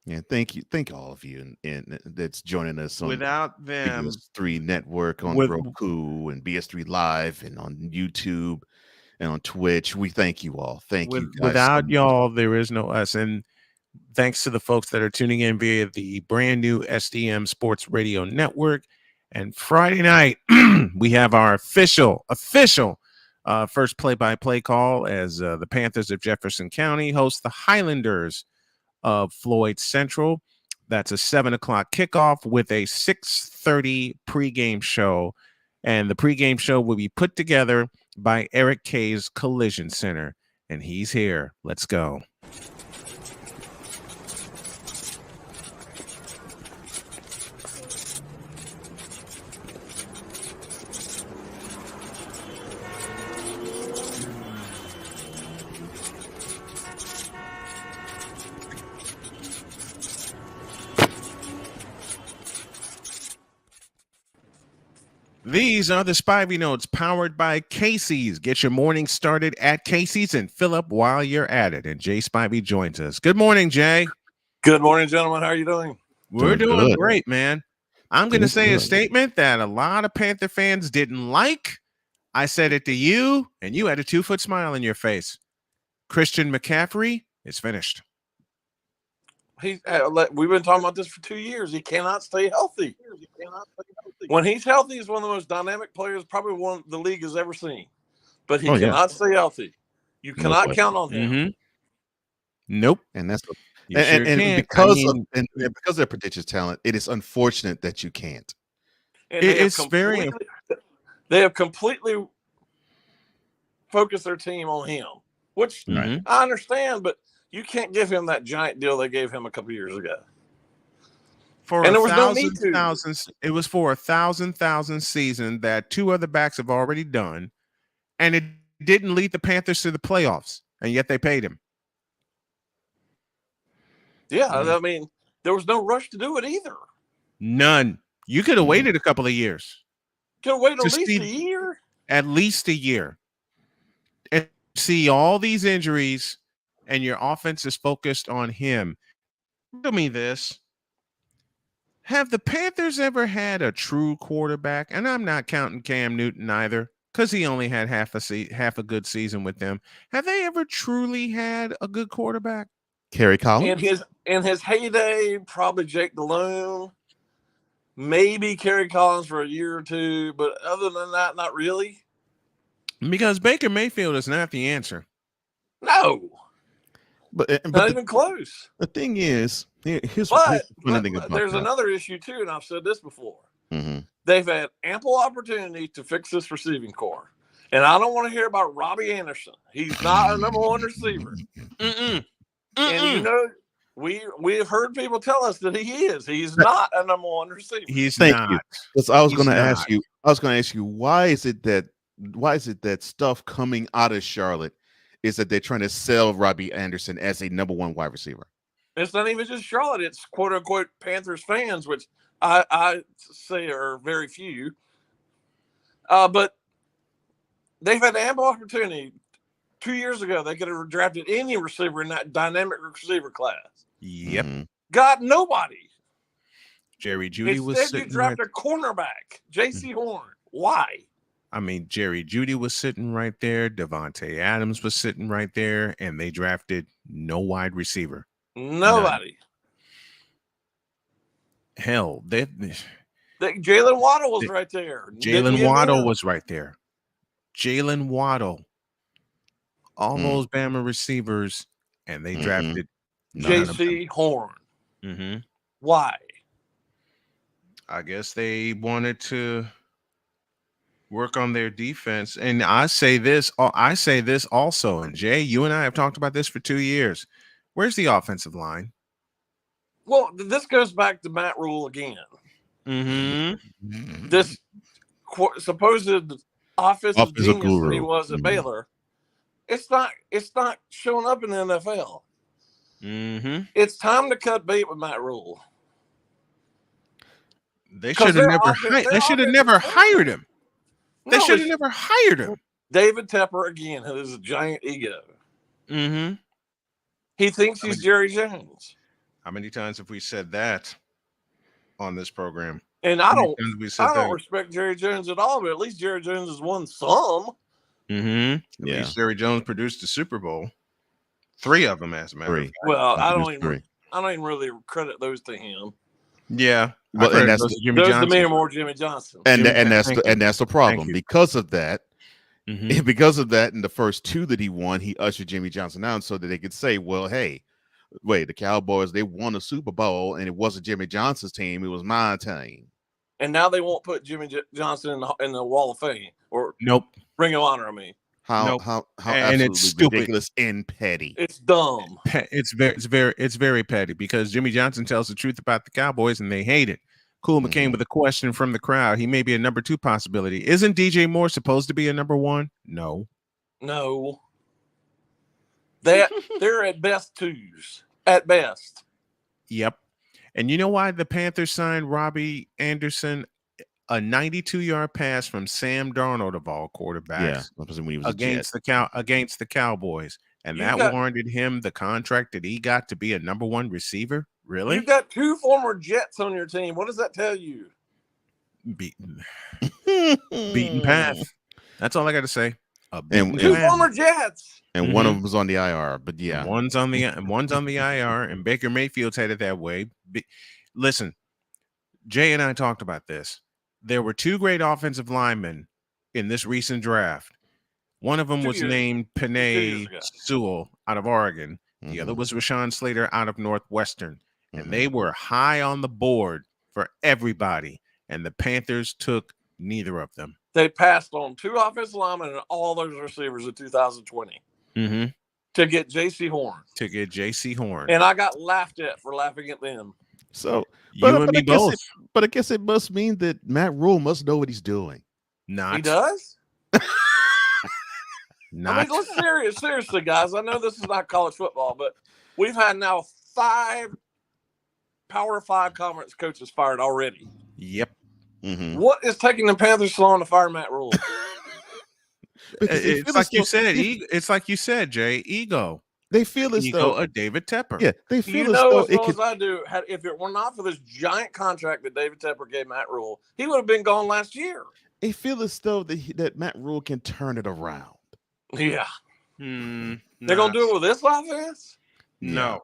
Yeah, thank you. Thank all of you and that's joining us on without them BS3 Network on Roku and BS3 Live and on YouTube and on Twitch. We thank you all. Thank you guys. Without y'all, there is no us. And thanks to the folks that are tuning in via the brand new SDM Sports Radio Network. And Friday night, we have our official first play-by-play call as the Panthers of Jefferson County host the Highlanders of Floyd Central. That's a 7 o'clock kickoff with a 6:30 pregame show. And the pregame show will be put together by Eric K's Collision Center. And he's here. Let's go. These are the Spivey Notes powered by Casey's. Get your morning started at Casey's and fill up while you're at it. And Jay Spivey joins us. Good morning, Jay. Good morning, gentlemen. How are you doing? We're doing great, man. I'm going to say a statement that a lot of Panther fans didn't like. I said it to you, and you had a 2-foot smile in your face. Christian McCaffrey is finished. We've been talking about this for 2 years. He cannot stay healthy. When he's healthy, he's one of the most dynamic players probably one the league has ever seen. But he cannot stay healthy. You cannot count on him. Mm-hmm. Nope. And that's because of their prodigious talent, it is unfortunate that you can't. They have completely focused their team on him, which I understand, but you can't give him that giant deal they gave him a couple years ago. For and a there was no need to. thousands, it was for a thousand season that two other backs have already done, and it didn't lead the Panthers to the playoffs, and yet they paid him. Yeah, I mean, there was no rush to do it either. None. You could have waited a couple of years. Could have waited at least a year. At least a year. And see all these injuries, and your offense is focused on him. Tell me this. Have the Panthers ever had a true quarterback? And I'm not counting Cam Newton either, because he only had half a good season with them. Have they ever truly had a good quarterback? Kerry Collins? In his heyday, probably Jake Delhomme. Maybe Kerry Collins for a year or two, but other than that, not really. Because Baker Mayfield is not the answer. No. But not even close. The thing is, here's but one thing about there's that. another issue too, and I've said this before. Mm-hmm. They've had ample opportunity to fix this receiving core, and I don't want to hear about Robbie Anderson. He's not a number one receiver. And you know, we've heard people tell us that he is. He's not a number one receiver. He's Thank not. you. Because I was going to ask you. I was going to ask you why is it that stuff coming out of Charlotte is that they're trying to sell Robbie Anderson as a number one wide receiver? It's not even just Charlotte. It's quote unquote Panthers fans, which I say are very few. But they've had ample opportunity. 2 years ago, they could have drafted any receiver in that dynamic receiver class. Yep. Got nobody. Jerry Jeudy was Instead, sitting you draft right. a cornerback, J.C. Horn. Why? I mean, Jerry Jeudy was sitting right there. Devontae Adams was sitting right there, and they drafted no wide receiver. Nobody. None. Hell, Jalen Waddle was right there. Jalen Waddle was right there. Jalen Waddle. All those Bama receivers, and they drafted J.C. Horn. Mm-hmm. Why? I guess they wanted to work on their defense. And I say this also. And Jay, you and I have talked about this for 2 years. Where's the offensive line? Well, this goes back to Matt Rule again. Mm-hmm. This supposed offensive genius guru. that he was at Baylor. It's not showing up in the NFL. Mm-hmm. It's time to cut bait with Matt Rule. They should have never hired him. They should have never hired him. David Tepper again has a giant ego. Mm-hmm. He thinks he's Jerry Jones. How many times have we said that on this program? And I don't respect Jerry Jones at all, but at least Jerry Jones has won some. Mm-hmm. At least Jerry Jones produced the Super Bowl. 3 of them, as a matter of fact. Well, I don't even really credit those to him. Yeah. Well, and that's Jimmy Johnson. To me are more Jimmy Johnson. And that's the problem. Because of that, because of that, in the first 2 that he won, he ushered Jimmy Johnson out so that they could say, well, hey, wait, the Cowboys, they won a Super Bowl, and it wasn't Jimmy Johnson's team, it was my team. And now they won't put Jimmy Johnson in the Wall of Fame or Ring of Honor. I mean, how and absolutely it's stupid, ridiculous and petty. It's dumb. It's very petty because Jimmy Johnson tells the truth about the Cowboys and they hate it. Cool McCain with a question from the crowd. He may be a number 2 possibility. Isn't DJ Moore supposed to be a number 1? No. They're at best 2s. At best. Yep. And you know why the Panthers signed Robbie Anderson? A 92-yard pass from Sam Darnold of all quarterbacks when he was against the Cowboys. And that warranted him the contract that he got to be a number 1 receiver? Really? You've got 2 former Jets on your team. What does that tell you? Beaten path. That's all I got to say. And 2 former Jets. And one of them was on the IR, but one's on the IR, and Baker Mayfield's headed that way. Listen, Jay and I talked about this. There were 2 great offensive linemen in this recent draft. One of them was named Penei Sewell out of Oregon. The other was Rashawn Slater out of Northwestern. And they were high on the board for everybody. And the Panthers took neither of them. They passed on 2 offensive linemen and all those receivers in 2020 to get J.C. Horn. And I got laughed at for laughing at them. So, You and me both. But I guess it must mean that Matt Rule must know what he's doing. He does? Not. I mean, let's seriously, guys. I know this is not college football, but we've had now 5 Power 5 conference coaches fired already. Yep. Mm-hmm. What is taking the Panthers so long to fire Matt Rule? It's like you said. It's like you said, Jay. Ego. They feel as though a David Tepper. Yeah, they feel as though well as I do. If it were not for this giant contract that David Tepper gave Matt Rule, he would have been gone last year. They feel as though that Matt Rule can turn it around. Yeah. They're going to do it with this offense? No.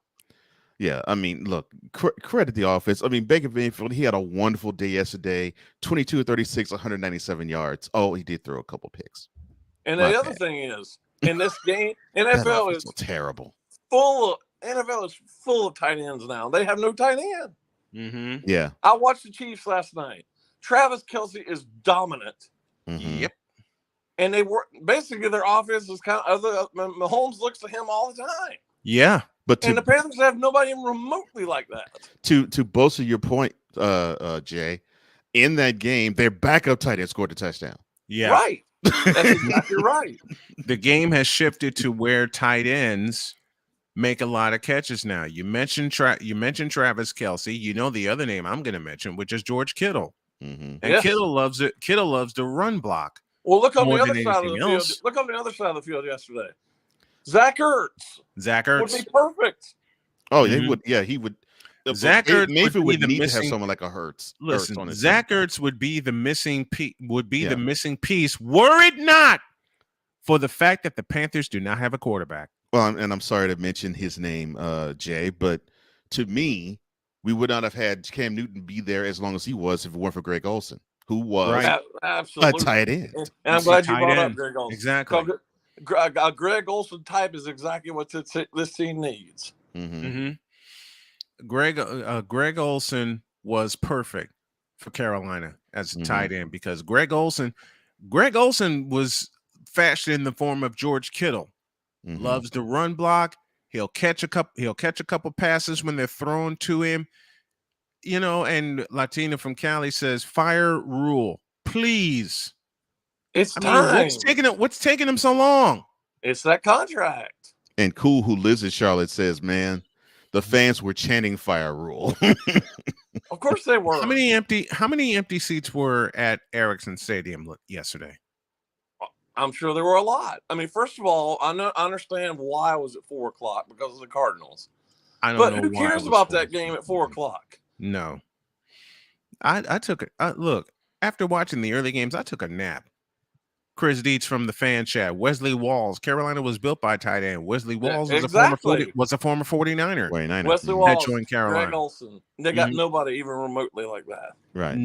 Yeah, I mean, look, credit the offense. I mean, Baker Mayfield, he had a wonderful day yesterday. 22-36, 197 yards. Oh, he did throw a couple picks. And the other thing is, in this game, NFL is terrible. NFL is full of tight ends now. They have no tight end. Mm-hmm. Yeah. I watched the Chiefs last night. Travis Kelce is dominant. Mm-hmm. Yep. And they were basically their offense is kind of Mahomes looks to him all the time. Yeah. But the Panthers have nobody even remotely like that. To bolster your point, Jay, in that game, their backup tight end scored a touchdown. Yeah. Right. That's exactly right. The game has shifted to where tight ends make a lot of catches now. You mentioned Travis Kelce. You know the other name I'm going to mention, which is George Kittle. Mm-hmm. And yes. Kittle loves it. Kittle loves the run block. Well, look on the other side of the field. Look on the other side of the field yesterday. Zach Ertz would be perfect. Oh, they would. Yeah, he would. Zach Ertz Mayfield would need to have someone like a Hurts. Listen, on his Zach team. Ertz would be the missing the missing piece. Were it not for the fact that the Panthers do not have a quarterback. Well, and I'm sorry to mention his name, Jay, but to me, we would not have had Cam Newton be there as long as he was if it weren't for Greg Olsen, who was a tight end. And I'm glad you brought up Greg Olsen. Exactly. A Greg Olsen type is exactly what this team needs. Mm-hmm. Mm-hmm. Greg Olsen was perfect for Carolina as a tight end because Greg Olsen was fashioned in the form of George Kittle. Mm-hmm. Loves the run block. He'll catch a couple passes when they're thrown to him. You know, and Latina from Cali says, "Fire Rule, please." It's time. What's taking him so long? It's that contract. And Cool, who lives in Charlotte, says, "Man, the fans were chanting Fire Rule." Of course they were. How many empty seats were at Ericsson Stadium yesterday? I'm sure there were a lot. I mean, first of all, I understand why it was at 4:00 because of the Cardinals. But who cares about that game at 4:00? No. I took it. Look, after watching the early games, I took a nap. Chris Dietz from the fan chat. Wesley Walls. Carolina was built by tight end. Wesley Walls was a former 49er. Wesley Walls, joined Carolina. Greg Olsen. They got nobody even remotely like that. Right.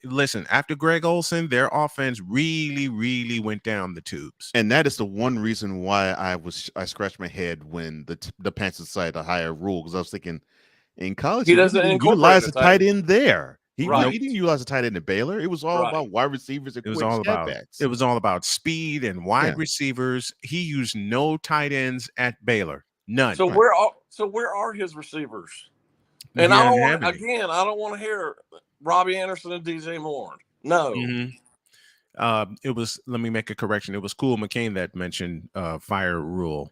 Listen, after Greg Olsen, their offense really, really went down the tubes. And that is the one reason why I scratched my head when the Panthers decided to hire Rule, because I was thinking in college he doesn't utilize a tight end there. He didn't utilize a tight end at Baylor. It was all about wide receivers and it was all about speed and wide receivers. He used no tight ends at Baylor. None. So where are his receivers? And I don't want to hear Robbie Anderson and DJ Moore. No. Mm-hmm. Let me make a correction. It was Cool McCain that mentioned Fire Rule.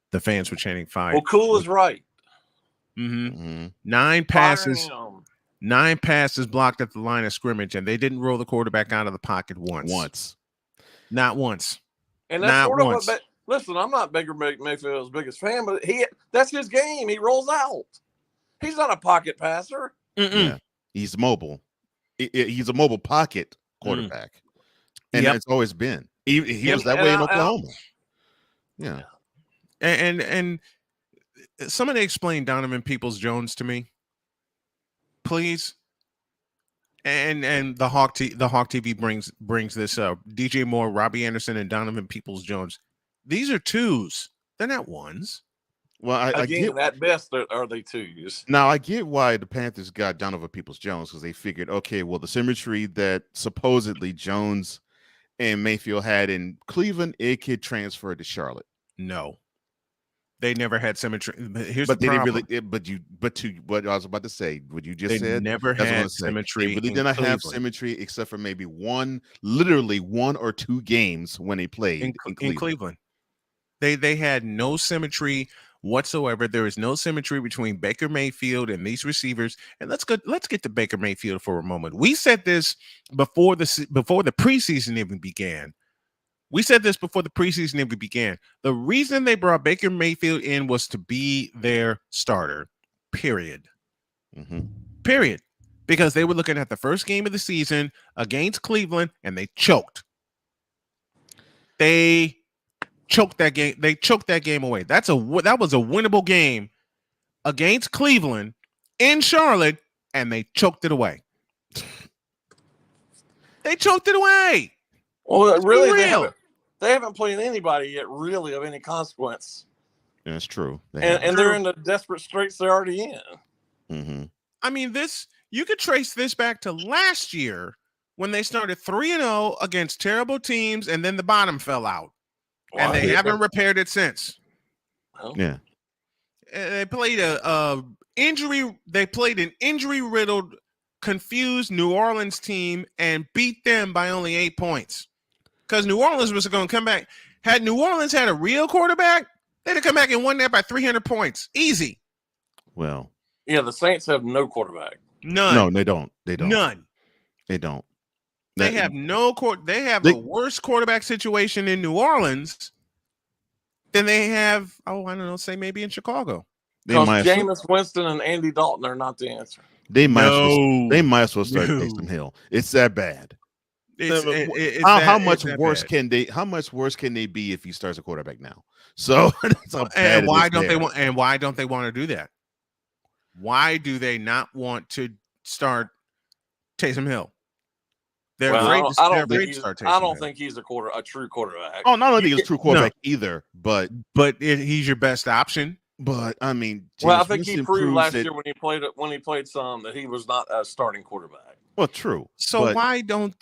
The fans were chanting fire. Well, Cool is right. Mm-hmm. Mm-hmm. 9 passes. 9 passes blocked at the line of scrimmage, and they didn't roll the quarterback out of the pocket once. Not once. And that's sort of what. Listen, I'm not Baker Mayfield's biggest fan, but that's his game. He rolls out. He's not a pocket passer. Yeah. He's mobile. He's a mobile pocket quarterback, and that's always been. He was that way in Oklahoma. Yeah. And somebody explain Donovan Peoples-Jones to me, please. And the Hawk TV brings this up. DJ Moore, Robbie Anderson, and Donovan Peoples-Jones. These are twos. They're not ones. Well, I get at best are they twos. Now I get why the Panthers got Donovan Peoples-Jones, because they figured, okay, well, the symmetry that supposedly Jones and Mayfield had in Cleveland, it could transfer to Charlotte. No. They never had symmetry. Here's but the they problem. didn't really. But to what I was about to say, what you just They said, never that's what I had was saying. symmetry. They really in did not have Cleveland. symmetry except for maybe literally one or two games when they played in Cleveland. They had no symmetry whatsoever. There is no symmetry between Baker Mayfield and these receivers. And let's get to Baker Mayfield for a moment. We said this before the preseason even began. The reason they brought Baker Mayfield in was to be their starter. Period. Period. Because they were looking at the first game of the season against Cleveland and they choked. They choked that game. They choked that game away. That was a winnable game against Cleveland in Charlotte, and they choked it away. They choked it away. Well, really, they haven't played anybody yet, really, of any consequence. That's true. And they're in the desperate straits they're already in. Mm-hmm. I mean, you could trace this back to last year when they started 3-0 against terrible teams, and then the bottom fell out. And they haven't repaired it since. Yeah. They played an injury-riddled, confused New Orleans team and beat them by only 8 points. Because New Orleans was going to come back. Had New Orleans had a real quarterback, they'd have come back and won that by 300 points. Easy. Well. Yeah, the Saints have no quarterback. None. No, they don't. None. They don't. They have a worse quarterback situation in New Orleans than they have, say maybe in Chicago. Because Jameis Winston and Andy Dalton are not the answer. They might as well start Taysom Hill. It's that bad. How much worse can they be if he starts a quarterback now? So and why don't they want to do that? Why do they not want to start Taysom Hill? I don't think he's a true quarterback. Oh, not only he's a true quarterback either, but he's your best option. But I mean, I think he proved last year when he played some that he was not a starting quarterback. Well, true. So why don't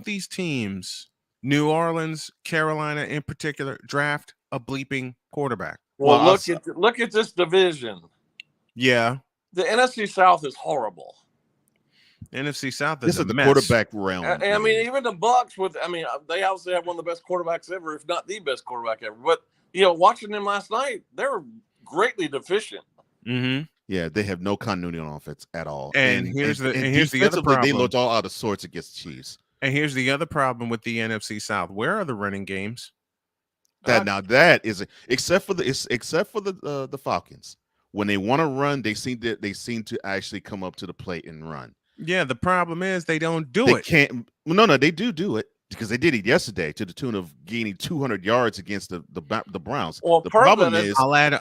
these teams, New Orleans, Carolina in particular, draft a bleeping quarterback? Well, look at this division. Yeah, the NFC South is horrible. NFC South is the quarterback realm. I mean, even the Bucs they obviously have one of the best quarterbacks ever, if not the best quarterback ever. But watching them last night, they were greatly deficient. Mm-hmm. Yeah, they have no continuity on offense at all. And here's the other problem. They looked all out of sorts against the Chiefs. And here's the other problem with the NFC South. Where are the running games? That is except for the Falcons. When they want to run, they seem to actually come up to the plate and run. Yeah, the problem is they don't do it. Can't. No, they do it because they did it yesterday to the tune of gaining 200 yards against the Browns. Well, the problem is I'll add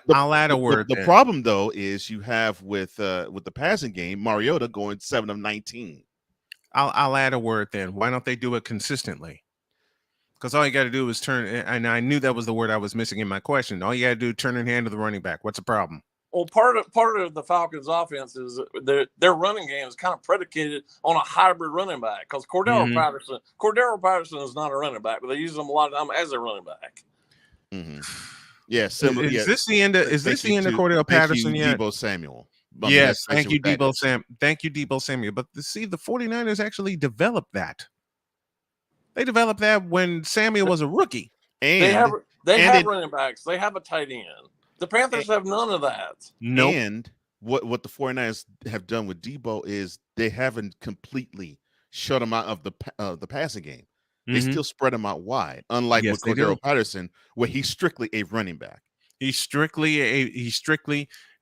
a word. The problem though is you have with the passing game, Mariota going 7 of 19. I'll add a word then. Why don't they do it consistently? Because all you got to do is turn. And I knew that was the word I was missing in my question. All you got to do is turn in hand to the running back. What's the problem? Well, part of the Falcons' offense is their running game is kind of predicated on a hybrid running back because Cordero Patterson is not a running back, but they use him a lot of time as a running back. Mm-hmm. Yeah, is this the end of Cordero Patterson yet? Debo Samuel. Yes, thank you, Debo Sam. Thank you, Debo Samuel. But the 49ers actually developed that. They developed that when Samuel was a rookie. And they have running backs. They have a tight end. The Panthers have none of that. Nope. And what the 49ers have done with Debo is they haven't completely shut him out of the passing game. They still spread him out wide, unlike with Cordero Patterson, where he's strictly a running back. He's strictly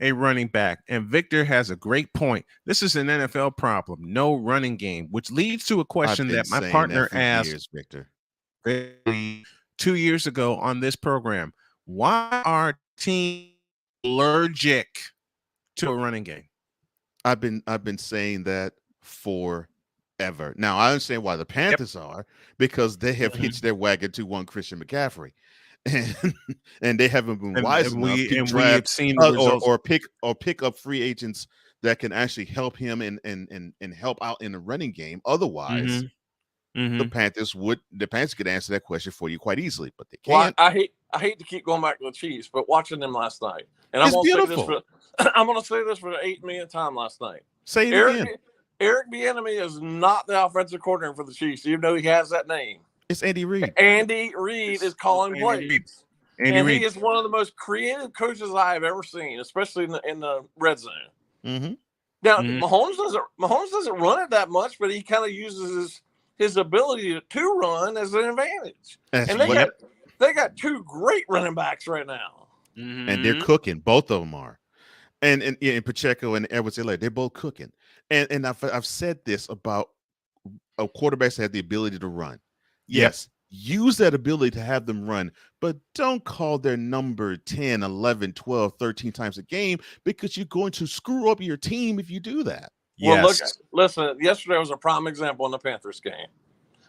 a running back. And Victor has a great point. This is an NFL problem. No running game, which leads to a question that my partner asked Victor 2 years ago on this program. Why are teams allergic to a running game? I've been saying that forever. Now I understand why the Panthers are, because they have hitched their wagon to one Christian McCaffrey, and they haven't been wise enough to draft or pick up free agents that can actually help him and help out in the running game. Otherwise, the Panthers could answer that question for you quite easily, but they can't. Well, I I hate to keep going back to the Chiefs, but watching them last night, and It's beautiful. I'm going to say this for the 8 millionth time last night. Say it again. Eric Bieniemy is not the offensive coordinator for the Chiefs, even though he has that name. It's Andy Reid. Andy Reid is calling plays. He is one of the most creative coaches I have ever seen, especially in the red zone. Mm-hmm. Now, Mahomes doesn't run it that much, but he kind of uses his ability to run as an advantage. And they got 2 great running backs right now. And they're cooking. Both of them are. And Pacheco and Edwards-Helaire, they're both cooking. And I've said this about quarterbacks that have the ability to run. Yes, use that ability to have them run, but don't call their number 10, 11, 12, 13 times a game, because you're going to screw up your team if you do that. Well, listen, yesterday was a prime example in the Panthers game.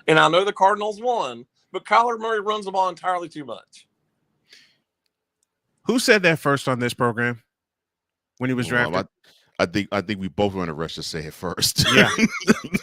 And I know the Cardinals won, but Kyler Murray runs the ball entirely too much. Who said that first on this program when he was drafted? I think we both were in a rush to say it first. Yeah.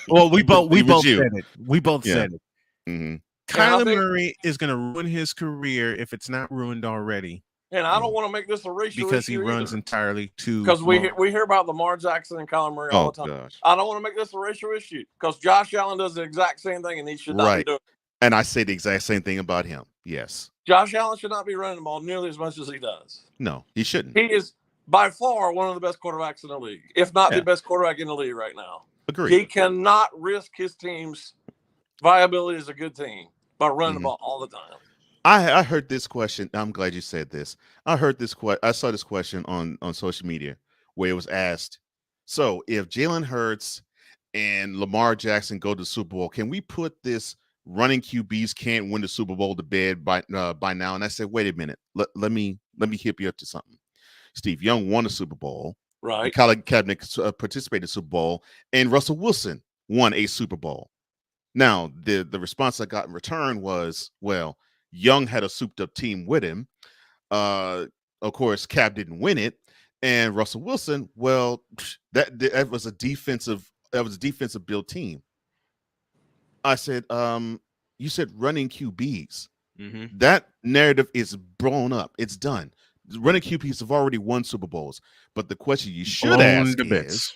Well, we both said it. We both said it. Mm-hmm. Kyler Murray is going to ruin his career if it's not ruined already. And I don't want to make this a racial because issue he runs entirely too. Because we hear about Lamar Jackson and Kyler Murray all the time. Gosh. I don't want to make this a racial issue because Josh Allen does the exact same thing and he should not be doing it. And I say the exact same thing about him. Yes. Josh Allen should not be running the ball nearly as much as he does. No, he shouldn't. He is by far one of the best quarterbacks in the league, if not the best quarterback in the league right now. Agreed. He cannot risk his team's viability as a good team by running the ball all the time. I heard this question. I'm glad you said this. I heard this I saw this question on social media where it was asked, so if Jalen Hurts and Lamar Jackson go to the Super Bowl, can we put this running QBs can't win the Super Bowl to bed by now? And I said, wait a minute. Let me hip you up to something. Steve Young won the Super Bowl. Right. Colin Kaepernick participated in the Super Bowl, and Russell Wilson won a Super Bowl. Now, the response I got in return was, well, Young had a souped-up team with him. Of course, Cap didn't win it, and Russell Wilson, well, that was a defensive build team. I said, you said running QBs. Mm-hmm. That narrative is blown up. It's done. Running QBs have already won Super Bowls, but the question you should ask is,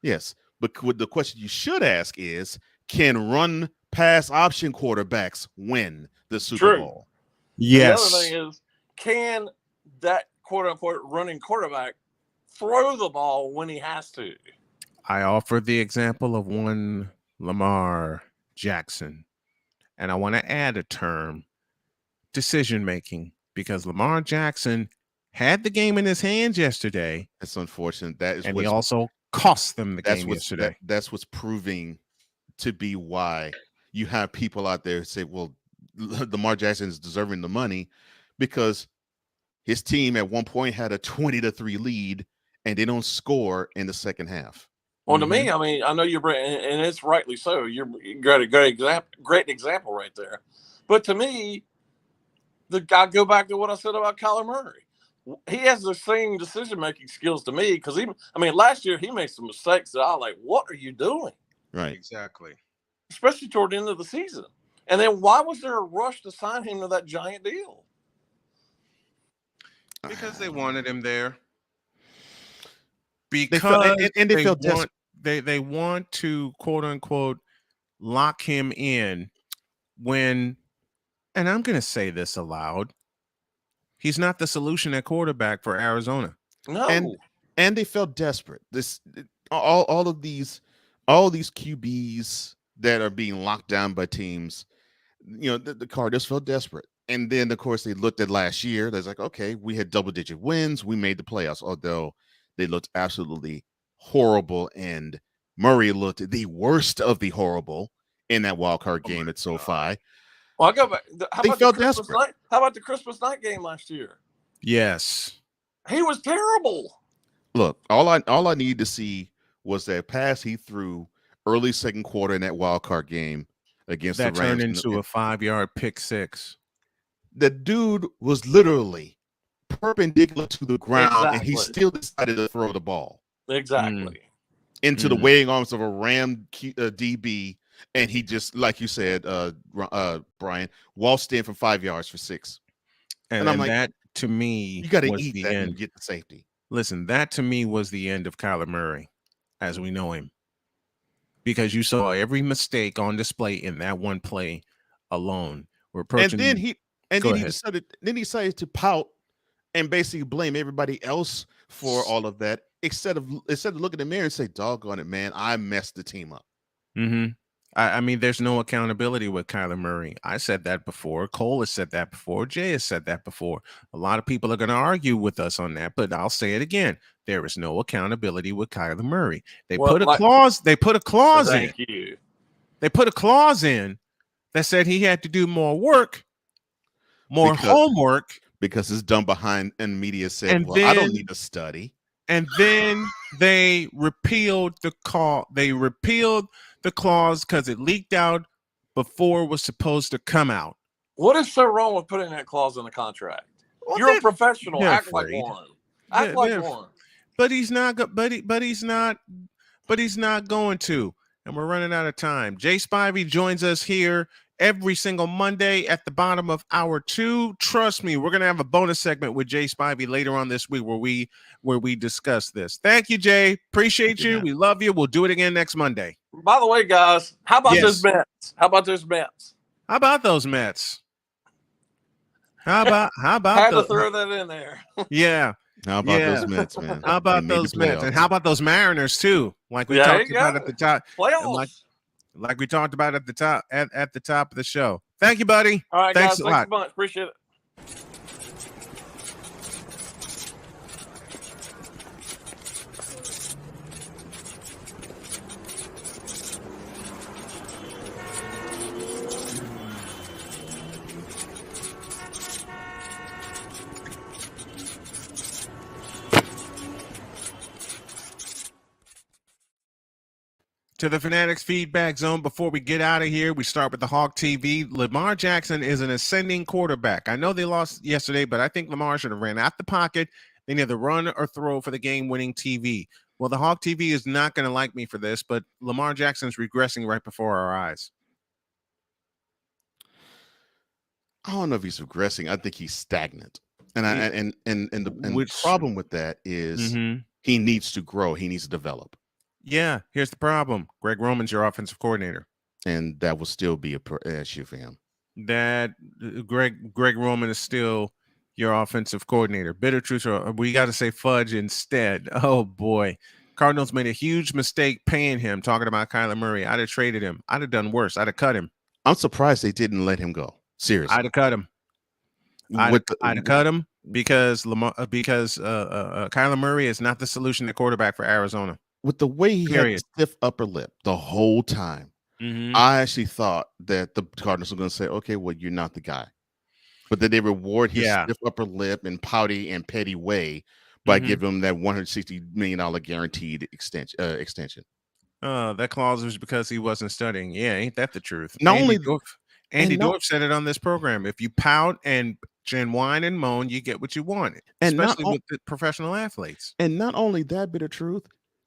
yes, but the question you should ask is, can run pass option quarterbacks win the Super Bowl? Yes. The other thing is, can that quote unquote running quarterback throw the ball when he has to? I offer the example of one Lamar Jackson, and I want to add a term, decision making, because Lamar Jackson had the game in his hands yesterday. That's unfortunate. And he also cost them the game yesterday. That's what's proving to be why you have people out there say, well, Lamar Jackson is deserving the money, because his team at one point had a 20-3 lead and they don't score in the second half. Well, to me, I mean, I know you're, and it's rightly so. You're got a great example right there. But to me, I go back to what I said about Kyler Murray. He has the same decision-making skills to me because last year he made some mistakes that I was like, what are you doing? Right. Exactly. Especially toward the end of the season. And then why was there a rush to sign him to that giant deal? Because they wanted him there. They Because felt desperate. They want to, quote unquote, lock him in when, and I'm going to say this aloud, he's not the solution at quarterback for Arizona. No. And they felt desperate. All these QBs that are being locked down by teams, the Cardinals felt desperate. And then, of course, they looked at last year. They're like, okay, we had double-digit wins. We made the playoffs, although they looked absolutely horrible. And Murray looked the worst of the horrible in that wild card game at SoFi. Well, I go back. They felt desperate. How about the Christmas night game last year? Yes. He was terrible. Look, all I needed to see was that pass he threw early second quarter in that wild card game against the Rams. That turned into a 5-yard pick six. The dude was literally perpendicular to the ground, and he still decided to throw the ball. Exactly. Into the waiting arms of a Ram DB, and he just, like you said, Brian, waltzed in from 5 yards for 6. And I'm like, that to me, you got to was eat the that end. and get the safety. Listen, that to me was the end of Kyler Murray as we know him, because you saw every mistake on display in that one play alone. We're approaching. And then he decided to pout and basically blame everybody else for all of that, instead of looking in the mirror and say, "Doggone it, man, I messed the team up." Mm-hmm. I mean, there's no accountability with Kyler Murray. I said that before. Cole has said that before. Jay has said that before. A lot of people are going to argue with us on that, but I'll say it again. There is no accountability with Kyler Murray. They put a clause in. Thank you. They put a clause in that said he had to do more work, homework. Because it's done behind, and media said, I don't need to study. And then they repealed the call. They repealed the clause because it leaked out before it was supposed to come out. What is so wrong with putting that clause in the contract? Well, you're a professional. Act afraid. like one. Act like one. But he's not. But he's not. But he's not going to. And we're running out of time. Jay Spivey joins us here every single Monday at the bottom of hour 2. Trust me, we're going to have a bonus segment with Jay Spivey later on this week where we discuss this. Thank you, Jay. Appreciate you. We love you. We'll do it again next Monday. By the way, guys, how about those Mets? How about those Mets? How about those Mets? How about had to throw that in there. Yeah. How about those Mets, man? How about those Mets? And how about those Mariners too? Like we talked about at the top. Like we talked about at the top at the top of the show. Thank you, buddy. All right, thanks guys. a Thanks lot. a bunch. Appreciate it. To the Fanatics feedback zone. Before we get out of here, we start with the Hawk TV. Lamar Jackson is an ascending quarterback. I know they lost yesterday, but I think Lamar should have ran out the pocket. They either run or throw for the game-winning TV. Well, the Hawk TV is not going to like me for this, but Lamar Jackson's regressing right before our eyes. I don't know if he's regressing. I think he's stagnant. And the problem with that is he needs to grow. He needs to develop. Yeah, here's the problem. Greg Roman's your offensive coordinator. And that will still be an issue for him. That Greg Roman is still your offensive coordinator. Bitter truth, or we got to say fudge instead. Oh, boy. Cardinals made a huge mistake paying him, talking about Kyler Murray. I'd have traded him. I'd have done worse. I'd have cut him. I'm surprised they didn't let him go. Seriously. I'd have cut him. I'd have cut him because Kyler Murray is not the solution at quarterback for Arizona. With the way he had a stiff upper lip the whole time, I actually thought that the Cardinals were going to say, okay, well, you're not the guy. But then they reward his stiff upper lip and pouty and petty way by giving him that $160 million guaranteed extension. That clause was because he wasn't studying. Yeah, ain't that the truth? Andy Dorff said it on this program. If you pout and whine and moan, you get what you want, especially with the professional athletes. And not only that bit of truth,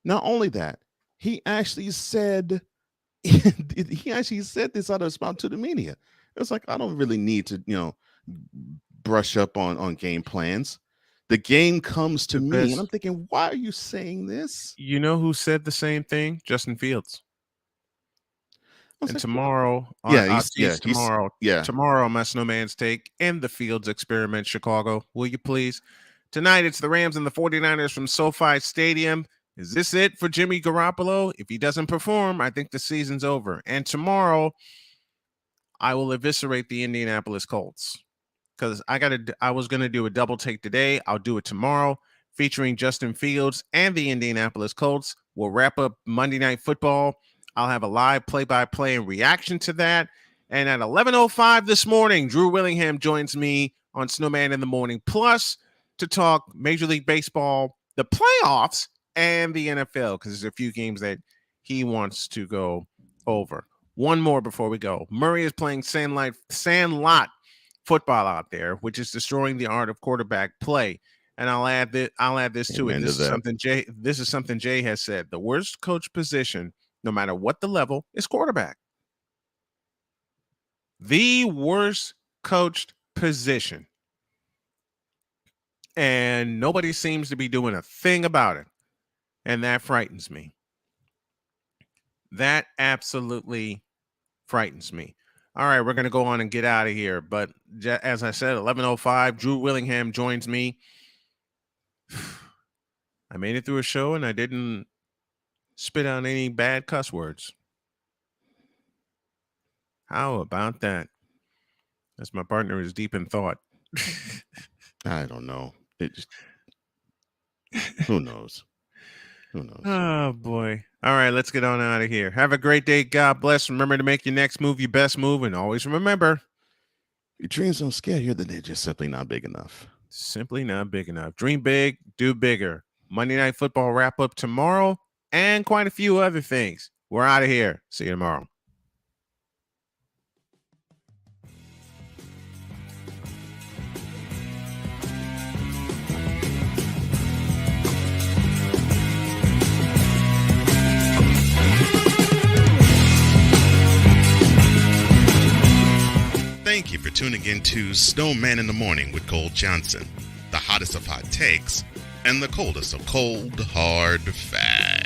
not only that, he actually said this out of his mouth to the media. It's like, I don't really need to, brush up on game plans. The game comes to me. And I'm thinking, why are you saying this? You know who said the same thing? Justin Fields. And tomorrow, tomorrow, my Snowman's take and the Fields experiment, Chicago. Will you please? Tonight, it's the Rams and the 49ers from SoFi Stadium. Is this it for Jimmy Garoppolo? If he doesn't perform, I think the season's over. And tomorrow, I will eviscerate the Indianapolis Colts because I was going to do a double take today. I'll do it tomorrow, featuring Justin Fields and the Indianapolis Colts. We'll wrap up Monday Night Football. I'll have a live play-by-play and reaction to that. And at 11:05 this morning, Drew Willingham joins me on Snowman in the Morning Plus to talk Major League Baseball, the playoffs, and the NFL, because there's a few games that he wants to go over. One more before we go. Murray is playing sandlot football out there, which is destroying the art of quarterback play. And I'll add this to it. This is something Jay has said. The worst coach position, no matter what the level, is quarterback. The worst coached position And nobody seems to be doing a thing about it. And that frightens me. That absolutely frightens me. All right, we're going to go on and get out of here. But as I said, 11:05, Drew Willingham joins me. I made it through a show and I didn't spit out any bad cuss words. How about that? As my partner is deep in thought. I don't know. Who knows? Who knows? Oh, boy. All right, let's get on out of here. Have a great day. God bless. Remember to make your next move your best move. And always remember, your dreams don't scare you, then they're just simply not big enough. Simply not big enough. Dream big, do bigger. Monday Night Football wrap up tomorrow and quite a few other things. We're out of here. See you tomorrow. Thank you for tuning in to Snowman in the Morning with Cole Johnson, the hottest of hot takes and the coldest of cold, hard facts.